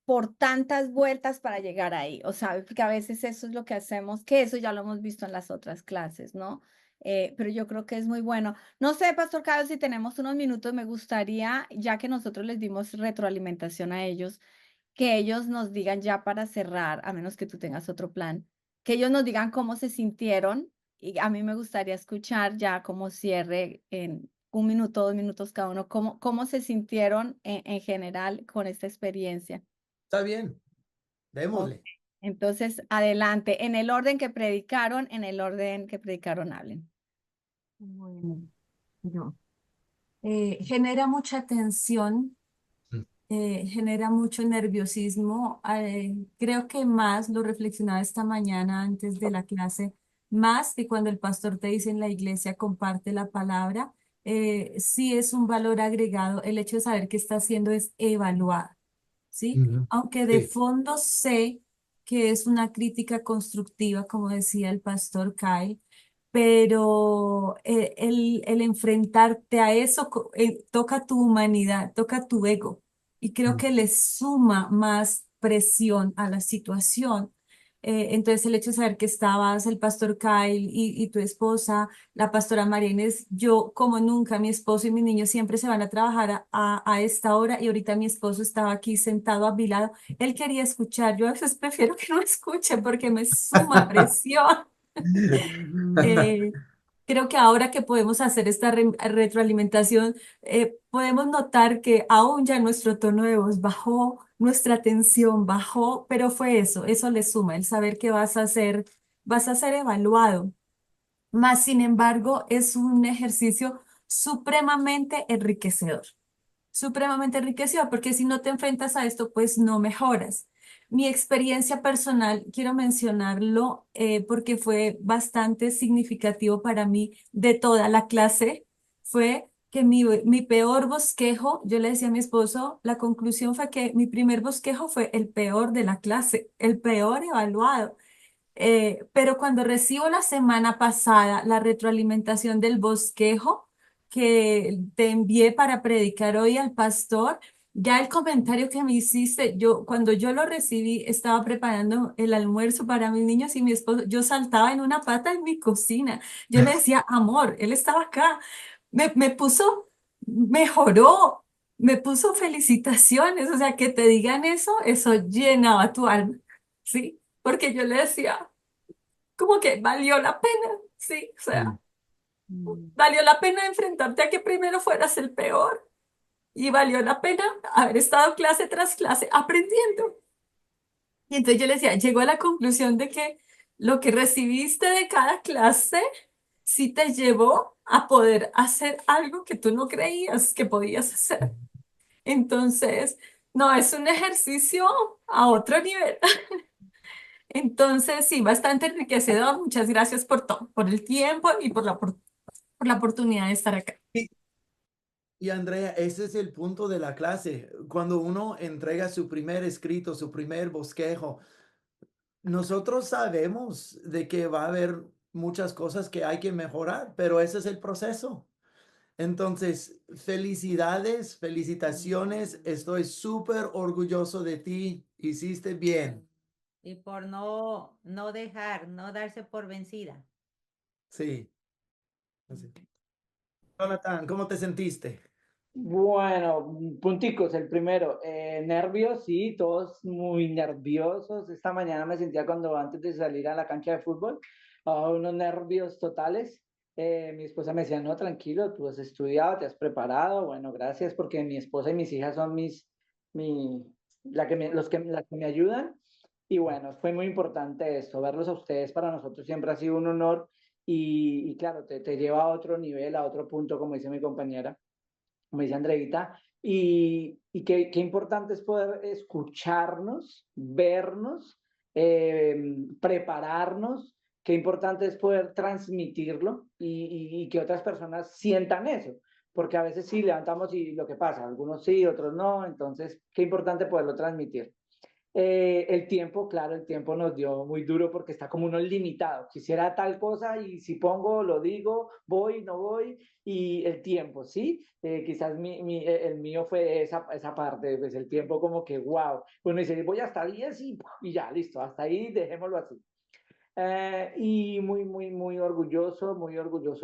[SPEAKER 1] por tantas vueltas para llegar ahí. O sea, porque a veces eso es lo que hacemos, que eso ya lo hemos visto en las otras clases, ¿no? Pero yo creo que es muy bueno. No sé, Pastor Carlos, si tenemos unos minutos, me gustaría, ya que nosotros les dimos retroalimentación a ellos, que ellos nos digan ya para cerrar, a menos que tú tengas otro plan, que ellos nos digan cómo se sintieron y a mí me gustaría escuchar ya como cierre en 1 minuto, 2 minutos cada uno, cómo se sintieron en general con esta experiencia.
[SPEAKER 2] Está bien,
[SPEAKER 1] Ok.
[SPEAKER 2] démosle.
[SPEAKER 1] Entonces, adelante, en el orden que predicaron, hablen.
[SPEAKER 3] Bueno, yo. Genera mucha tensión,
[SPEAKER 2] Mm.
[SPEAKER 3] genera mucho nerviosismo. Creo que más lo reflexionaba esta mañana antes de la clase, más que cuando el pastor te dice en la iglesia, comparte la palabra. Sí es un valor agregado el hecho de saber que está haciendo es evaluado, ¿sí?
[SPEAKER 2] Ujú.
[SPEAKER 3] Aunque de
[SPEAKER 2] Sí.
[SPEAKER 3] fondo sé que es una crítica constructiva, como decía el pastor Kyle, pero el enfrentarte a eso toca tu humanidad, toca tu ego, y creo
[SPEAKER 2] Mm.
[SPEAKER 3] que le suma más presión a la situación. Entonces el hecho de saber que estabas el pastor Kyle y tu esposa, la pastora Marienes, yo como nunca, mi esposo y mis niños siempre se van a trabajar a esta hora y ahorita mi esposo estaba aquí sentado a mi lado. Él quería escuchar, yo a veces prefiero que no escuche porque me suma presión. Eh, Creo que ahora que podemos hacer esta retroalimentación, podemos notar que aún ya nuestro tono de voz bajó, nuestra tensión bajó, pero fue eso le suma, el saber que vas a ser evaluado. Más sin embargo, es un ejercicio supremamente enriquecedor, porque si no te enfrentas a esto, pues no mejoras. Mi experiencia personal, quiero mencionarlo porque fue bastante significativo para mí de toda la clase, fue que mi peor bosquejo, yo le decía a mi esposo, la conclusión fue que mi primer bosquejo fue el peor de la clase, el peor evaluado. Pero cuando recibo la semana pasada la retroalimentación del bosquejo que te envié para predicar hoy al pastor, Ya el comentario que me hiciste, cuando yo lo recibí, estaba preparando el almuerzo para mis niños y mi esposo, yo saltaba en una pata en mi cocina. Yo le decía, amor, él estaba acá. Me puso, mejoró, me puso felicitaciones. O sea, que te digan eso llenaba tu alma, ¿sí? Porque yo le decía, como que valió la pena, ¿sí? O sea, valió la pena enfrentarte a que primero fueras el peor. Y valió la pena haber estado clase tras clase aprendiendo. Y entonces yo le decía, llegó a la conclusión de que lo que recibiste de cada clase sí te llevó a poder hacer algo que tú no creías que podías hacer. Entonces, no, es un ejercicio a otro nivel. Entonces, sí, bastante enriquecedor. Muchas gracias por todo, por el tiempo y por la oportunidad de estar acá.
[SPEAKER 2] Y Andrea, ese es el punto de la clase. Cuando uno entrega su primer escrito, su primer bosquejo, nosotros sabemos de que va a haber muchas cosas que hay que mejorar, pero ese es el proceso. Entonces, felicidades, felicitaciones. Estoy súper orgulloso de ti. Hiciste bien.
[SPEAKER 4] Y por no darse por vencida.
[SPEAKER 2] Sí. Así. Jonathan, ¿cómo te sentiste?
[SPEAKER 5] Bueno, punticos, el primero, nervios, sí, todos muy nerviosos. Esta mañana me sentía cuando antes de salir a la cancha de fútbol, unos nervios totales. Mi esposa me decía, no, tranquilo, tú has estudiado, te has preparado. Bueno, gracias porque mi esposa y mis hijas son mi, las que me ayudan. Y bueno, fue muy importante esto, verlos a ustedes para nosotros siempre ha sido un honor y claro, te lleva a otro nivel, a otro punto, como dice mi compañera, como dice Andreita, y qué importante es poder escucharnos, vernos, prepararnos, qué importante es poder transmitirlo y que otras personas sientan eso, porque a veces sí levantamos y lo que pasa, algunos sí, otros no, entonces qué importante poderlo transmitir. El tiempo, claro, el tiempo nos dio muy duro porque está como uno limitado. Quisiera tal cosa y si pongo, lo digo, voy, no voy, y el tiempo, ¿sí? Quizás el mío fue esa parte, pues el tiempo como que, wow, uno dice, voy hasta 10 y ya, listo, hasta ahí, dejémoslo así. Y muy orgulloso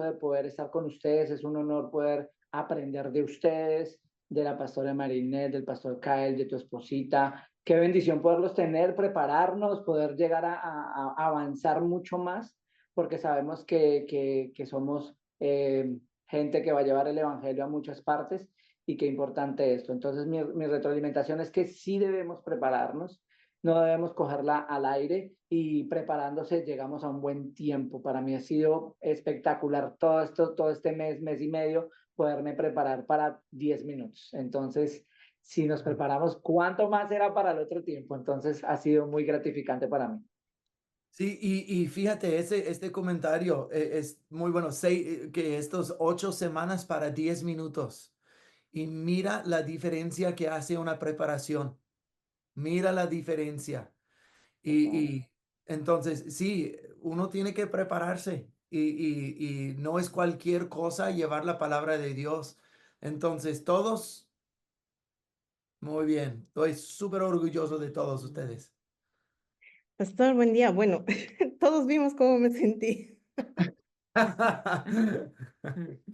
[SPEAKER 5] de poder estar con ustedes. Es un honor poder aprender de ustedes, de la pastora Marinette, del pastor Kael, de tu esposita. Qué bendición poderlos tener, prepararnos, poder llegar a avanzar mucho más, porque sabemos que somos gente que va a llevar el evangelio a muchas partes y qué importante esto. Entonces, mi retroalimentación es que sí debemos prepararnos, no debemos cogerla al aire y preparándose llegamos a un buen tiempo. Para mí ha sido espectacular todo este mes y medio, poderme preparar para 10 minutos. Entonces, si nos preparamos, ¿cuánto más será para el otro tiempo? Entonces, ha sido muy gratificante para mí.
[SPEAKER 2] Sí, y fíjate, este comentario es muy bueno. Que estos 8 semanas para 10 minutos. Y mira la diferencia que hace una preparación. Mira la diferencia. Y entonces, sí, uno tiene que prepararse y no es cualquier cosa llevar la palabra de Dios. Entonces, todos, muy bien. Estoy súper orgulloso de todos ustedes.
[SPEAKER 6] Pastor, buen día. Bueno, todos vimos cómo me sentí.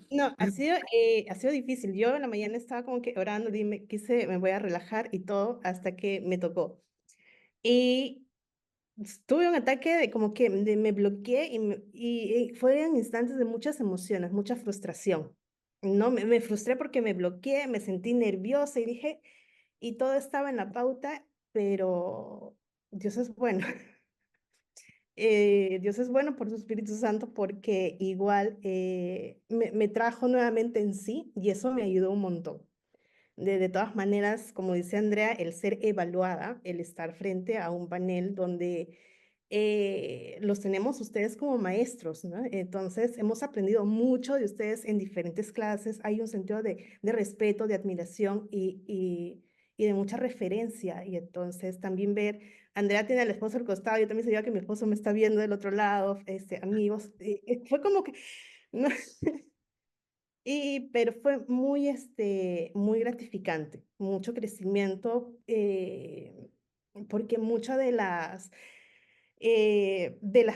[SPEAKER 6] No, ha sido difícil. Yo en la mañana estaba como que orando, dime, quise, me voy a relajar y todo hasta que me tocó. Y tuve un ataque de como que me bloqueé y fueron instantes de muchas emociones, mucha frustración. No, me frustré porque me bloqueé, me sentí nerviosa y dije, y todo estaba en la pauta, pero Dios es bueno. Dios es bueno por su Espíritu Santo porque igual me trajo nuevamente en sí y eso me ayudó un montón. De todas maneras, como dice Andrea, el ser evaluada, el estar frente a un panel donde los tenemos ustedes como maestros, ¿no? Entonces, hemos aprendido mucho de ustedes en diferentes clases. Hay un sentido de respeto, de admiración y de mucha referencia. Y entonces también ver, Andrea tiene al esposo al costado, yo también sabía que mi esposo me está viendo del otro lado, amigos. Fue como que, no, Pero fue muy, muy gratificante, mucho crecimiento, porque muchas de las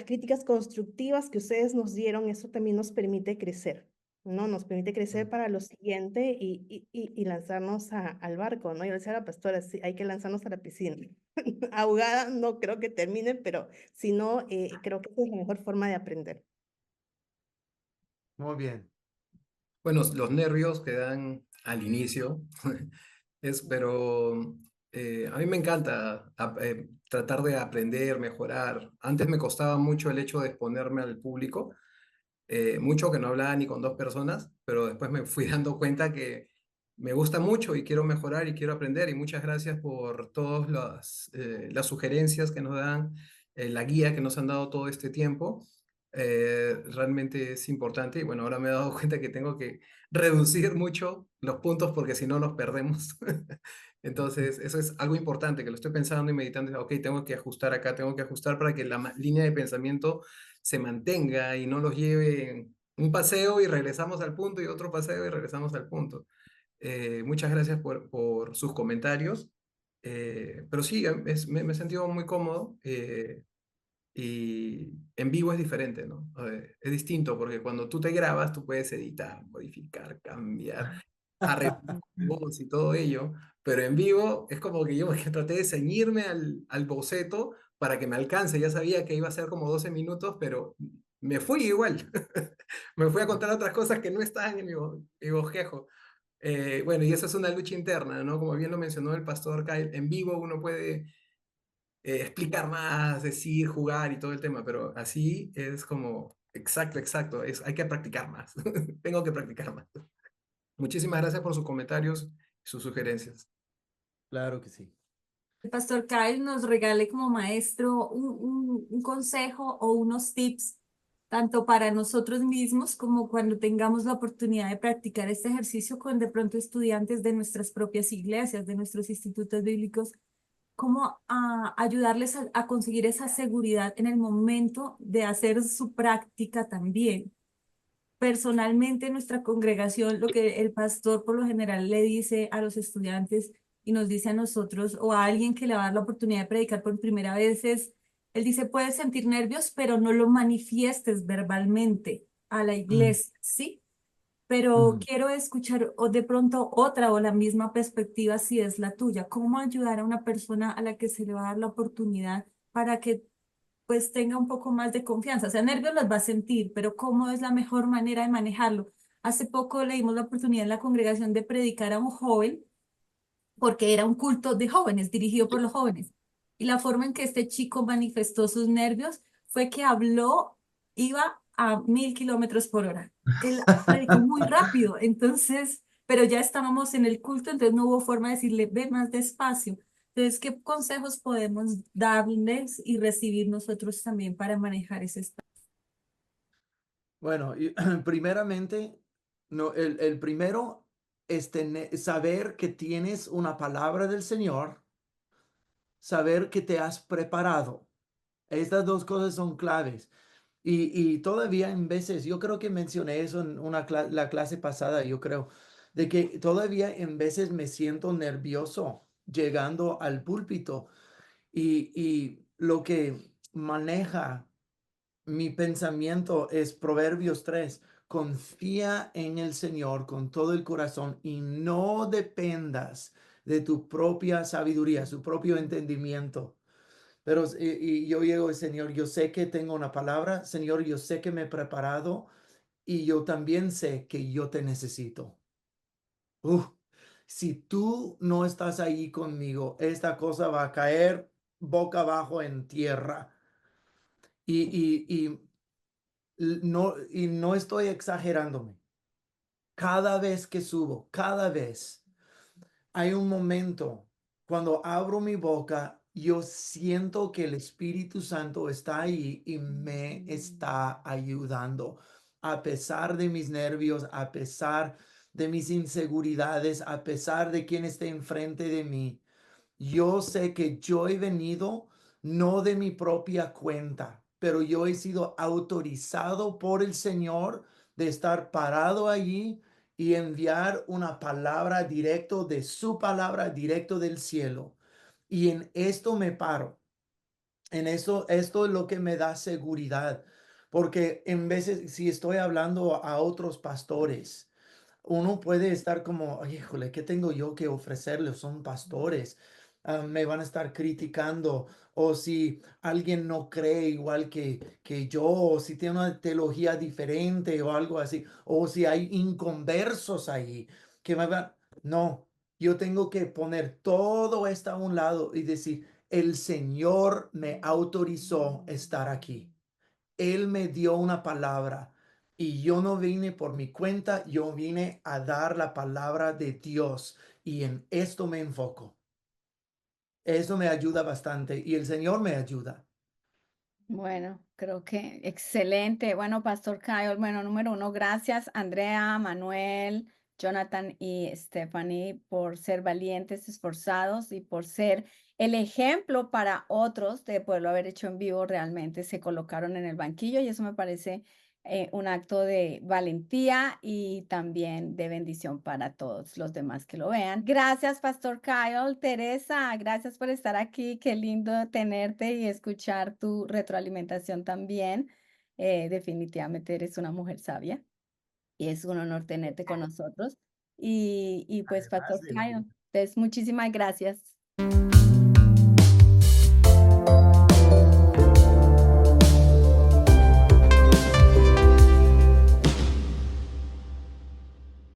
[SPEAKER 6] críticas constructivas que ustedes nos dieron, eso también nos permite crecer, ¿no? Nos permite crecer
[SPEAKER 2] Mm.
[SPEAKER 6] para lo siguiente y lanzarnos al barco, ¿no? Yo le decía a la pastora, sí, hay que lanzarnos a la piscina. Ahogada no creo que termine, pero si no, creo que esa es la mejor forma de aprender.
[SPEAKER 2] Muy bien.
[SPEAKER 7] Bueno, los nervios que dan al inicio, pero a mí me encanta tratar de aprender, mejorar. Antes me costaba mucho el hecho de exponerme al público, mucho que no hablaba ni con dos personas, pero después me fui dando cuenta que me gusta mucho y quiero mejorar y quiero aprender. Y muchas gracias por todas las sugerencias que nos dan, la guía que nos han dado todo este tiempo. Realmente es importante y bueno, ahora me he dado cuenta que tengo que reducir mucho los puntos porque si no los perdemos. Entonces, eso es algo importante que lo estoy pensando y meditando. Ok, tengo que ajustar acá, tengo que ajustar para que la línea de pensamiento se mantenga y no los lleve un paseo y regresamos al punto y otro paseo y regresamos al punto. Muchas gracias por sus comentarios. Pero sí, me he sentido muy cómodo. Y en vivo es diferente, ¿no? Es distinto porque cuando tú te grabas, tú puedes editar, modificar, cambiar, arreglar tu voz y todo ello, pero en vivo es como que yo que traté de ceñirme al boceto para que me alcance. Ya sabía que iba a ser como 12 minutos, pero me fui igual. Me fui a contar otras cosas que no estaban en mi bosquejo. Bueno, y eso es una lucha interna, ¿no? Como bien lo mencionó el pastor Kyle, en vivo uno puede explicar más, decir, jugar y todo el tema, pero así es como, exacto, exacto, hay que practicar más, tengo que practicar más. Muchísimas gracias por sus comentarios y sus sugerencias.
[SPEAKER 2] Claro que sí.
[SPEAKER 3] El pastor Kyle nos regale como maestro un consejo o unos tips, tanto para nosotros mismos como cuando tengamos la oportunidad de practicar este ejercicio con de pronto estudiantes de nuestras propias iglesias, de nuestros institutos bíblicos, cómo ayudarles a conseguir esa seguridad en el momento de hacer su práctica también. Personalmente, en nuestra congregación, lo que el pastor por lo general le dice a los estudiantes y nos dice a nosotros o a alguien que le va a dar la oportunidad de predicar por primera vez es, él dice, puedes sentir nervios, pero no lo manifiestes verbalmente a la
[SPEAKER 2] Mm,
[SPEAKER 3] iglesia, ¿sí? Pero
[SPEAKER 2] mm.
[SPEAKER 3] quiero escuchar o de pronto otra o la misma perspectiva si es la tuya. ¿Cómo ayudar a una persona a la que se le va a dar la oportunidad para que pues tenga un poco más de confianza? O sea, nervios los va a sentir, pero ¿cómo es la mejor manera de manejarlo? Hace poco le dimos la oportunidad en la congregación de predicar a un joven porque era un culto de jóvenes, dirigido por los jóvenes. Y la forma en que este chico manifestó sus nervios fue que habló, iba a 1000 km/h. Él predicó muy rápido, entonces, pero ya estábamos en el culto, entonces no hubo forma de decirle, ve más despacio. Entonces, ¿qué consejos podemos darles y recibir nosotros también para manejar ese estado?
[SPEAKER 2] Bueno, primeramente, no, el primero es saber que tienes una palabra del Señor, saber que te has preparado. Estas dos cosas son claves. Y todavía en veces, yo creo que mencioné eso en la clase pasada, yo creo, de que todavía en veces me siento nervioso llegando al púlpito y lo que maneja mi pensamiento es Proverbios 3. Confía en el Señor con todo el corazón y no dependas de tu propia sabiduría, su propio entendimiento. Pero y yo llego, Señor, yo sé que tengo una palabra, Señor, yo sé que me he preparado y yo también sé que yo te necesito. Uf, si tú no estás ahí conmigo, esta cosa va a caer boca abajo en tierra. Y y no estoy exagerándome. Cada vez que subo, cada vez hay un momento cuando abro mi boca, yo siento que el Espíritu Santo está ahí y me está ayudando. A pesar de mis nervios, a pesar de mis inseguridades, a pesar de quien esté enfrente de mí, yo sé que yo he venido no de mi propia cuenta, pero yo he sido autorizado por el Señor de estar parado allí y enviar una palabra directo de su palabra, directo del cielo. Y en esto me paro. En eso, esto es lo que me da seguridad, porque en veces si estoy hablando a otros pastores, uno puede estar como, "Ay, híjole, ¿qué tengo yo que ofrecerles? Son pastores, me van a estar criticando, o si alguien no cree igual que yo, o si tiene una teología diferente o algo así, o si hay inconversos ahí que me van, no, yo tengo que poner todo esto a un lado y decir, el Señor me autorizó estar aquí. Él me dio una palabra y yo no vine por mi cuenta, yo vine a dar la palabra de Dios y en esto me enfoco. Eso me ayuda bastante y el Señor me ayuda.
[SPEAKER 1] Bueno, creo que excelente. Bueno, Pastor Kyle, bueno, número uno, gracias Andrea, Manuel, Jonathan y Stephanie por ser valientes, esforzados y por ser el ejemplo para otros de poderlo haber hecho en vivo. Realmente se colocaron en el banquillo y eso me parece un acto de valentía y también de bendición para todos los demás que lo vean. Gracias, Pastor Kyle. Teresa, gracias por estar aquí. Qué lindo tenerte y escuchar tu retroalimentación también. Definitivamente eres una mujer sabia y es un honor tenerte con nosotros. Y pues,
[SPEAKER 2] Además
[SPEAKER 1] Pastor
[SPEAKER 2] de
[SPEAKER 1] Kyle, pues muchísimas gracias.